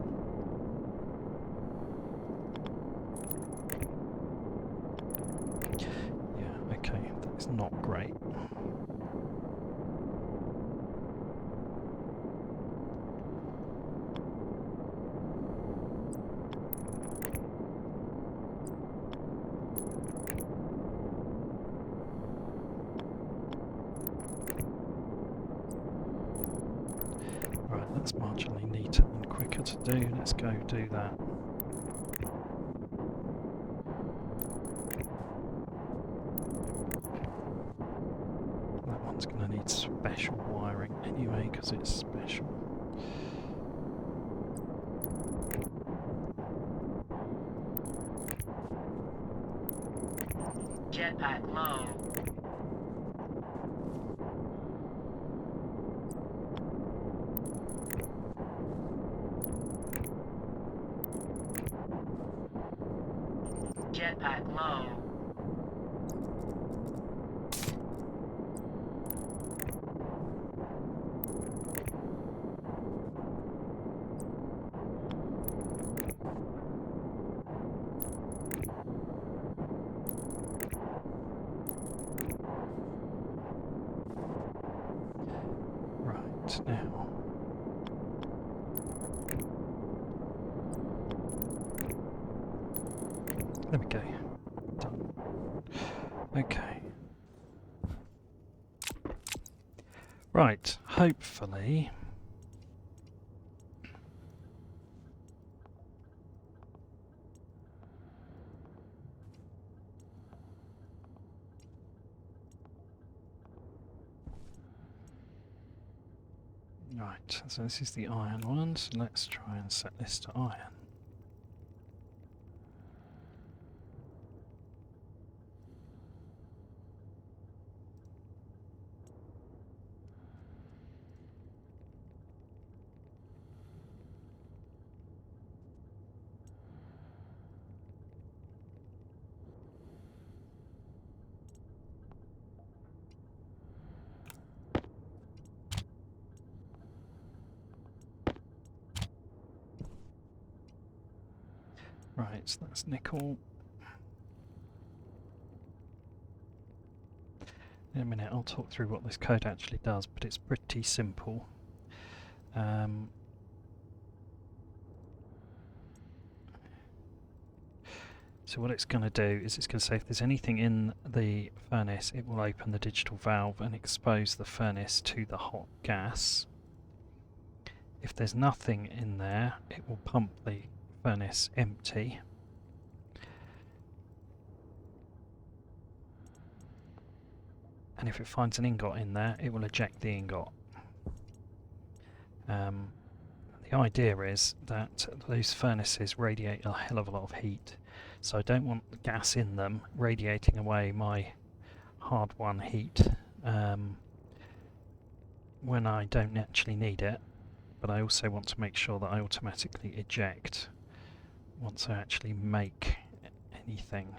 Yeah, okay, that's not great. Right, that's marginally neater and quicker to do. Let's go do that. That one's going to need special wiring anyway, because it's special. Jetpack low. Jetpack low. Right, now. There we go. Done. Okay. Right, hopefully. Right, so this is the iron one, so let's try and set this to iron. Right, so that's nickel. In a minute I'll talk through what this code actually does, but it's pretty simple. So what it's going to do is it's going to say if there's anything in the furnace, it will open the digital valve and expose the furnace to the hot gas. If there's nothing in there, it will pump the furnace empty. And if it finds an ingot in there, it will eject the ingot. The idea is that those furnaces radiate a hell of a lot of heat, so I don't want the gas in them radiating away my hard-won heat when I don't actually need it, but I also want to make sure that I automatically eject once I actually make anything.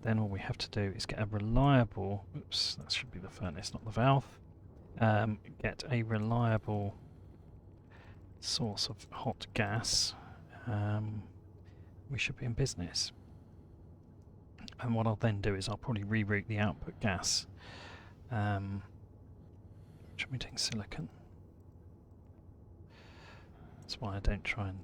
Then all we have to do is get a reliable, oops, that should be the furnace, not the valve, get a reliable source of hot gas. We should be in business. And what I'll then do is I'll probably reroute the output gas, which I'm doing silicon. That's why I don't try and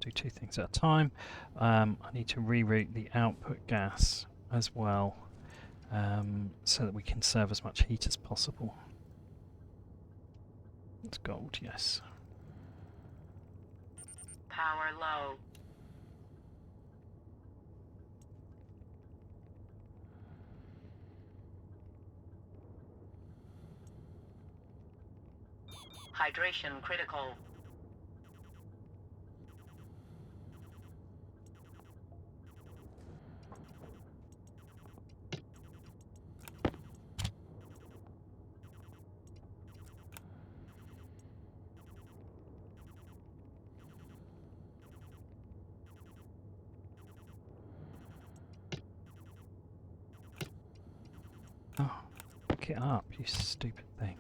do two things at a time. I need to reroute the output gas as well, so that we can serve as much heat as possible. It's gold, yes. Power low. Hydration critical. Oh, pick it up, you stupid thing.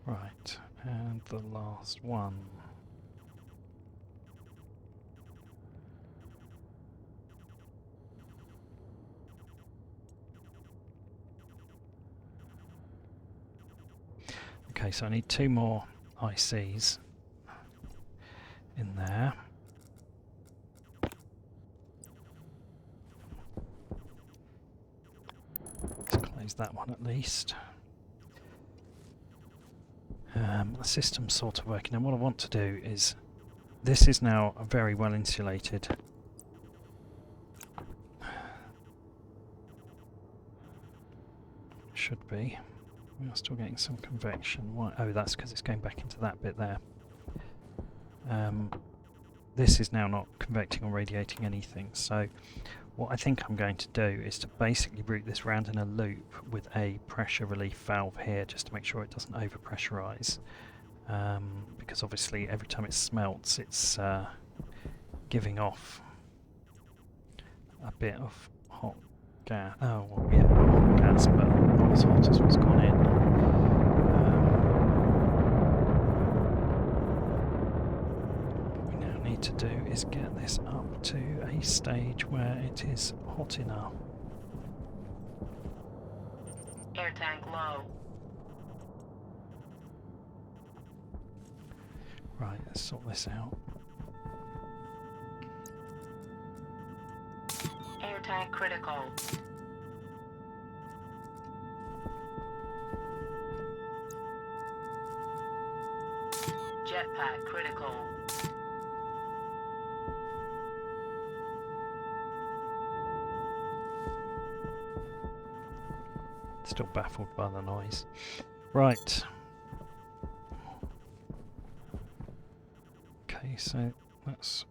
Right, and the last one. Okay, so I need 2 more ICs in there. Let's close that one at least. The system's sort of working, and what I want to do is, this is now very well insulated. Should be. We are still getting some convection. Why? Oh, that's because it's going back into that bit there. This is now not convecting or radiating anything, so what I think I'm going to do is to basically route this round in a loop with a pressure relief valve here, just to make sure it doesn't over pressurize, because obviously every time it smelts it's giving off a bit of hot gas. Oh, well, yeah, hot gas, but not as hot as what's gone in. To do is get this up to a stage where it is hot enough. Air tank low. Right, let's sort this out. Air tank critical. Jetpack critical. Still baffled by the noise. Right. Okay, so that's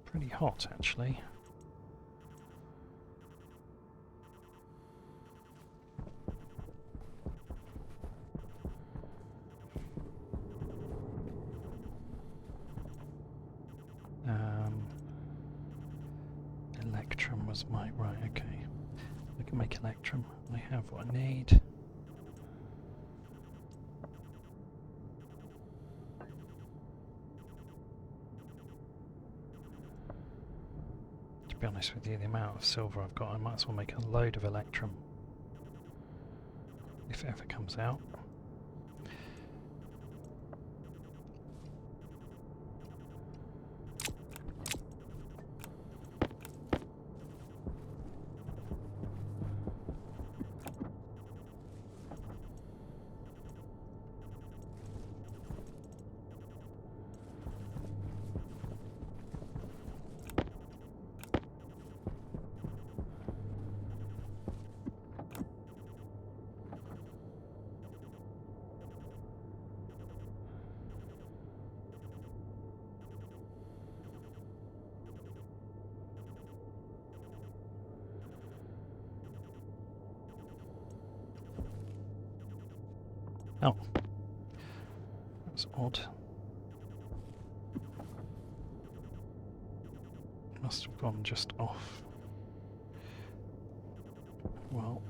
pretty hot actually. Electrum was right, okay. I can make electrum. I have what I need. To be honest with you, the amount of silver I've got, I might as well make a load of electrum. If it ever comes out. Oh, that's odd. Must have gone just off. Well,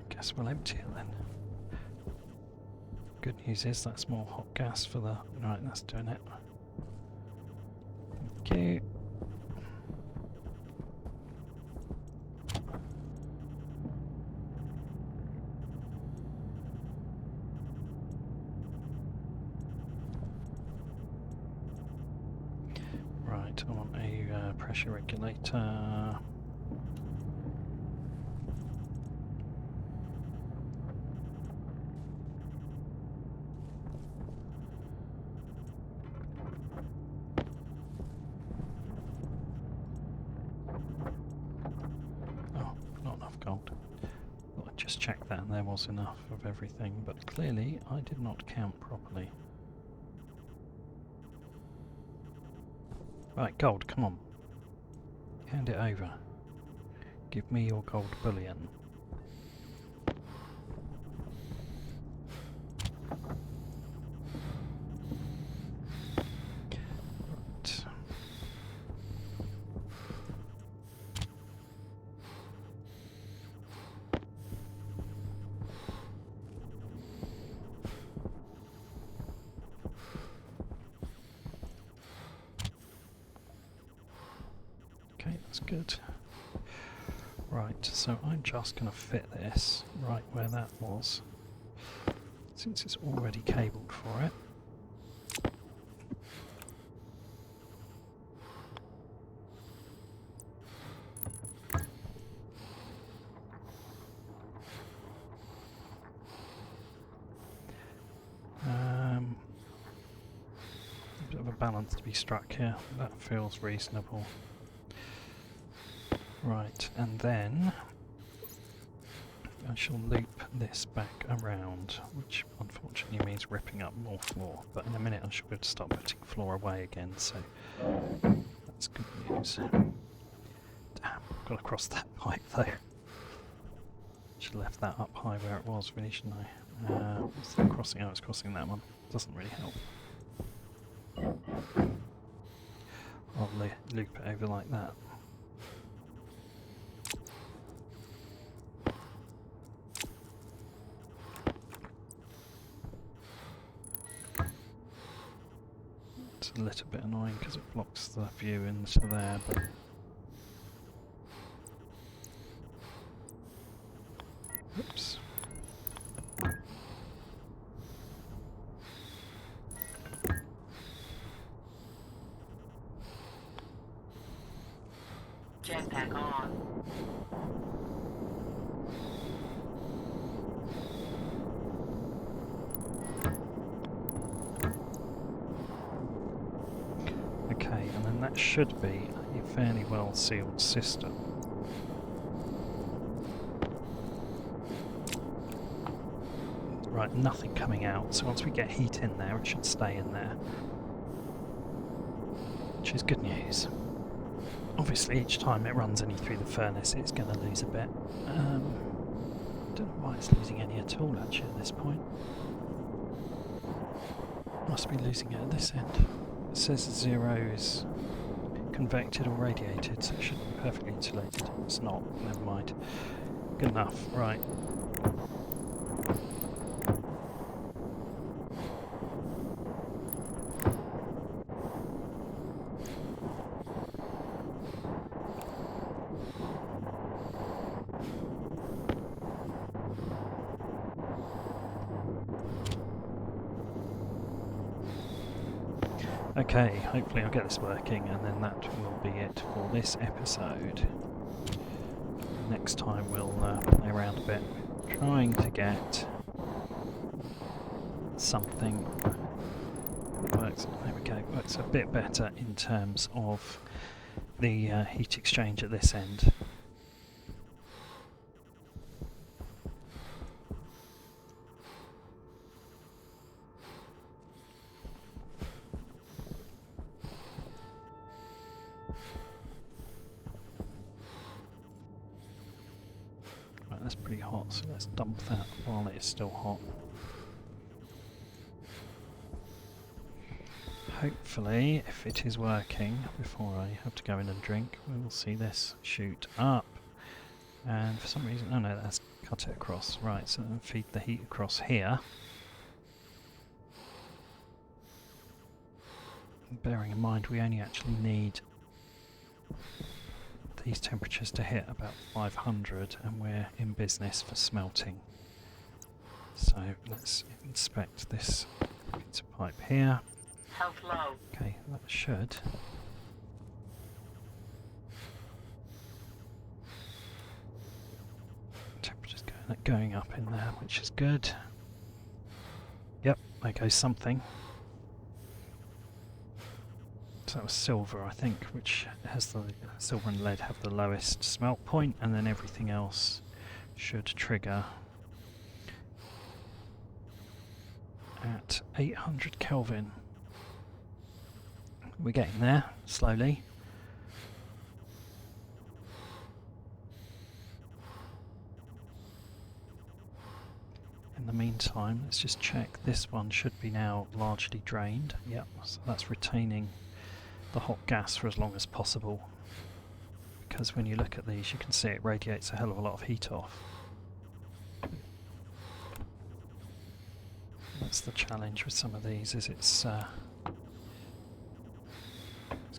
guess we'll empty it then. Good news is that's more hot gas for the... Right, that's doing it. Thank you. Right, I want a pressure regulator. Oh, not enough gold. Thought I'd just check that and there was enough of everything, but clearly I did not count properly. Right, gold, come on. Hand it over. Give me your gold bullion. Right. Okay, that's good. Right, so I'm just going to fit this right where that was, since it's already cabled for it. A bit of a balance to be struck here. That feels reasonable. Right, and then I shall loop this back around, which unfortunately means ripping up more floor, but in a minute I should be able to start putting floor away again, so that's good news. Damn, I've got to cross that pipe though. Should have left that up high where it was really, shouldn't I? What's that crossing? Oh, it's crossing that one. Doesn't really help. I'll loop it over like that. It's a little bit annoying because it blocks the view into there, but oops. Jetpack on. that should be a fairly well sealed system. Right, nothing coming out, so once we get heat in there, it should stay in there. Which is good news. Obviously, each time it runs any through the furnace, it's going to lose a bit. Don't know why it's losing any at all, actually, at this point. Must be losing it at this end. It says 0 is convected or radiated, so it should be perfectly insulated. It's not, never mind. Good enough, right. Okay, hopefully I'll get this working, and then that will be it for this episode. Next time we'll play around a bit, trying to get something that works. There we go, works a bit better in terms of the heat exchange at this end. That's pretty hot, so let's dump that while it is still hot. Hopefully, if it is working, before I have to go in and drink, we will see this shoot up. And for some reason, oh no, that's cut it across. Right, so then feed the heat across here. Bearing in mind we only actually need these temperatures to hit about 500, and we're in business for smelting. So let's inspect this piece of pipe here. Health low. Okay, that should. Temperature's going up in there, which is good. Yep, there goes something. So that was silver, I think, which has the silver and lead have the lowest smelt point, and then everything else should trigger at 800 Kelvin. We're getting there, slowly. In the meantime, let's just check. This one should be now largely drained. Yep, so that's retaining the hot gas for as long as possible, because when you look at these you can see it radiates a hell of a lot of heat off. That's the challenge with some of these, is it's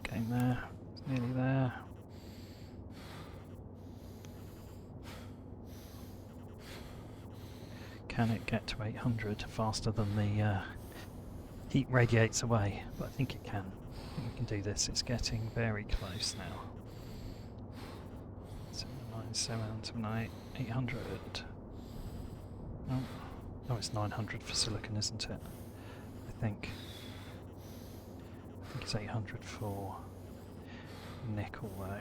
getting there, it's nearly there. Can it get to 800 faster than the heat radiates away? But I think it can. I think we can do this. It's getting very close now. 797, 78, 800. Oh, it's 900 for silicon, isn't it? I think it's 800 for nickel though.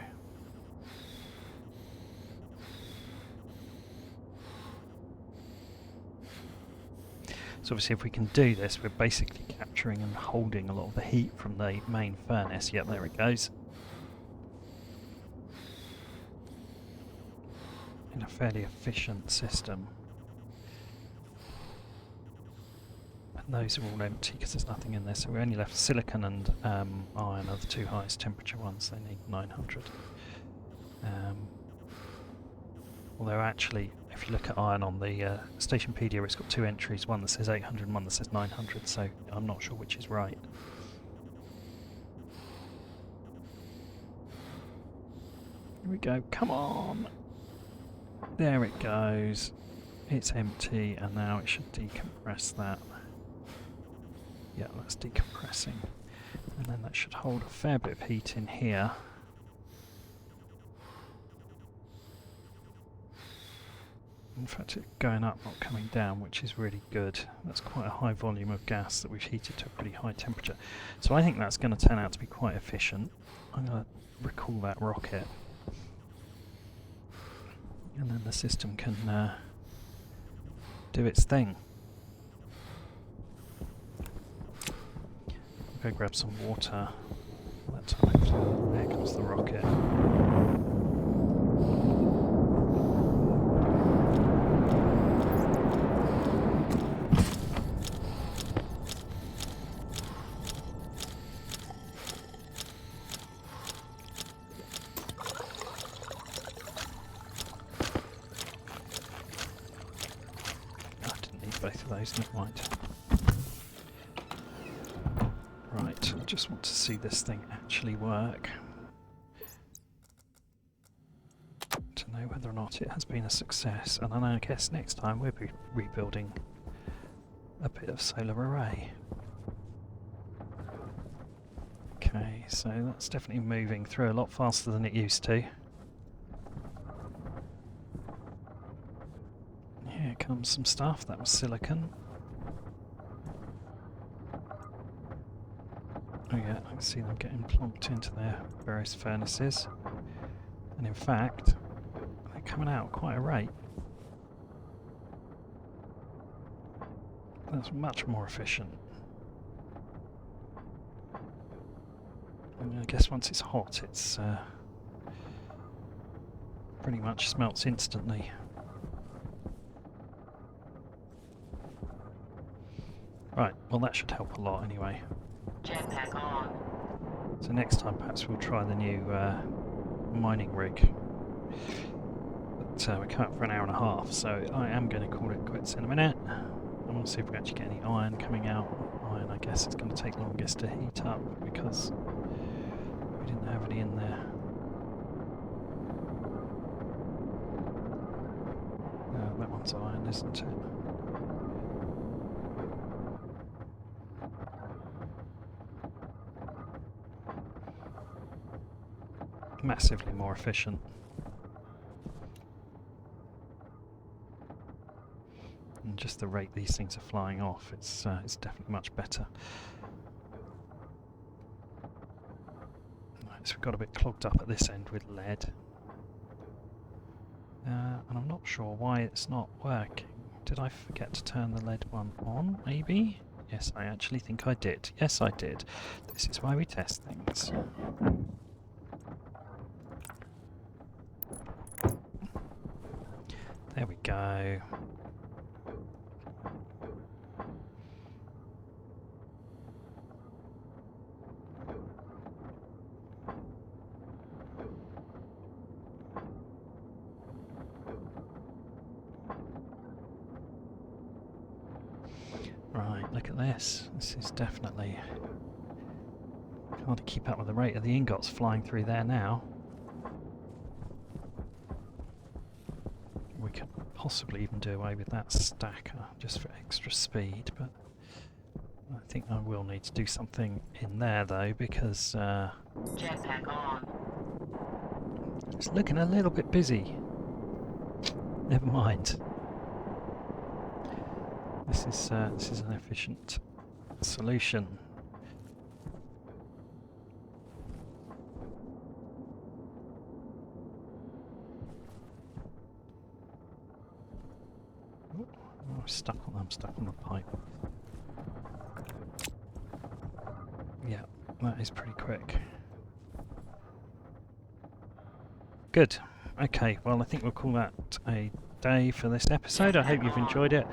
So obviously if we can do this, we're basically capturing and holding a lot of the heat from the main furnace. Yep, there it goes. In a fairly efficient system. And those are all empty because there's nothing in there, so we only left silicon and iron are the two highest temperature ones. They need 900. Although actually, if you look at iron on the Stationpedia, it's got two entries, one that says 800 and one that says 900, so I'm not sure which is right. Here we go, come on! There it goes. It's empty, and now it should decompress that. Yeah, that's decompressing. And then that should hold a fair bit of heat in here. In fact, it's going up, not coming down, which is really good. That's quite a high volume of gas that we've heated to a pretty high temperature. So I think that's going to turn out to be quite efficient. I'm going to recall that rocket. And then the system can do its thing. I'll go grab some water. That time, hopefully, there comes the rocket. Both of those, never mind. Right, I just want to see this thing actually work. To know whether or not it has been a success. And then I guess next time we'll be rebuilding a bit of solar array. Okay, so that's definitely moving through a lot faster than it used to. Here comes some stuff. That was silicon. Oh yeah, I can see them getting plonked into their various furnaces. And in fact, they're coming out at quite a rate. That's much more efficient. And I guess once it's hot, it's pretty much smelts instantly. Right, well that should help a lot anyway. Jetpack on. So next time perhaps we'll try the new mining rig. But we're coming up for an hour and a half, so I am going to call it quits in a minute. I want to see if we actually get any iron coming out. Iron, I guess, it's going to take longest to heat up because we didn't have any in there. That one's iron, isn't it? Massively more efficient. And just the rate these things are flying off, it's definitely much better. Right, so we've got a bit clogged up at this end with lead. And I'm not sure why it's not working. Did I forget to turn the lead one on, maybe? Yes, I actually think I did. Yes, I did. This is why we test things. There we go. Right, look at this. This is definitely hard to keep up with the rate of the ingots flying through there now. We could possibly even do away with that stacker just for extra speed, but I think I will need to do something in there though, because Jetpack on. it's looking a little bit busy. Never mind. This is an efficient solution. I'm stuck on the pipe. Yeah, that is pretty quick. Good. Okay, well I think we'll call that a day for this episode. I hope you've enjoyed it.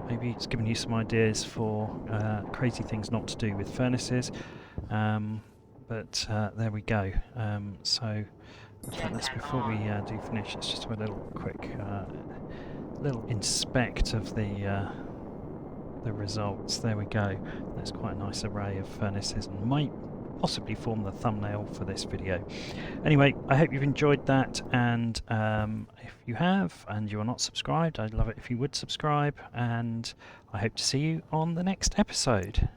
Maybe it's given you some ideas for crazy things not to do with furnaces. But there we go. So in fact, let's, before we do finish, let's just do a little quick little inspect of the results. There we go. That's quite a nice array of furnaces and might possibly form the thumbnail for this video. Anyway, I hope you've enjoyed that, and if you have and you are not subscribed, I'd love it if you would subscribe, and I hope to see you on the next episode.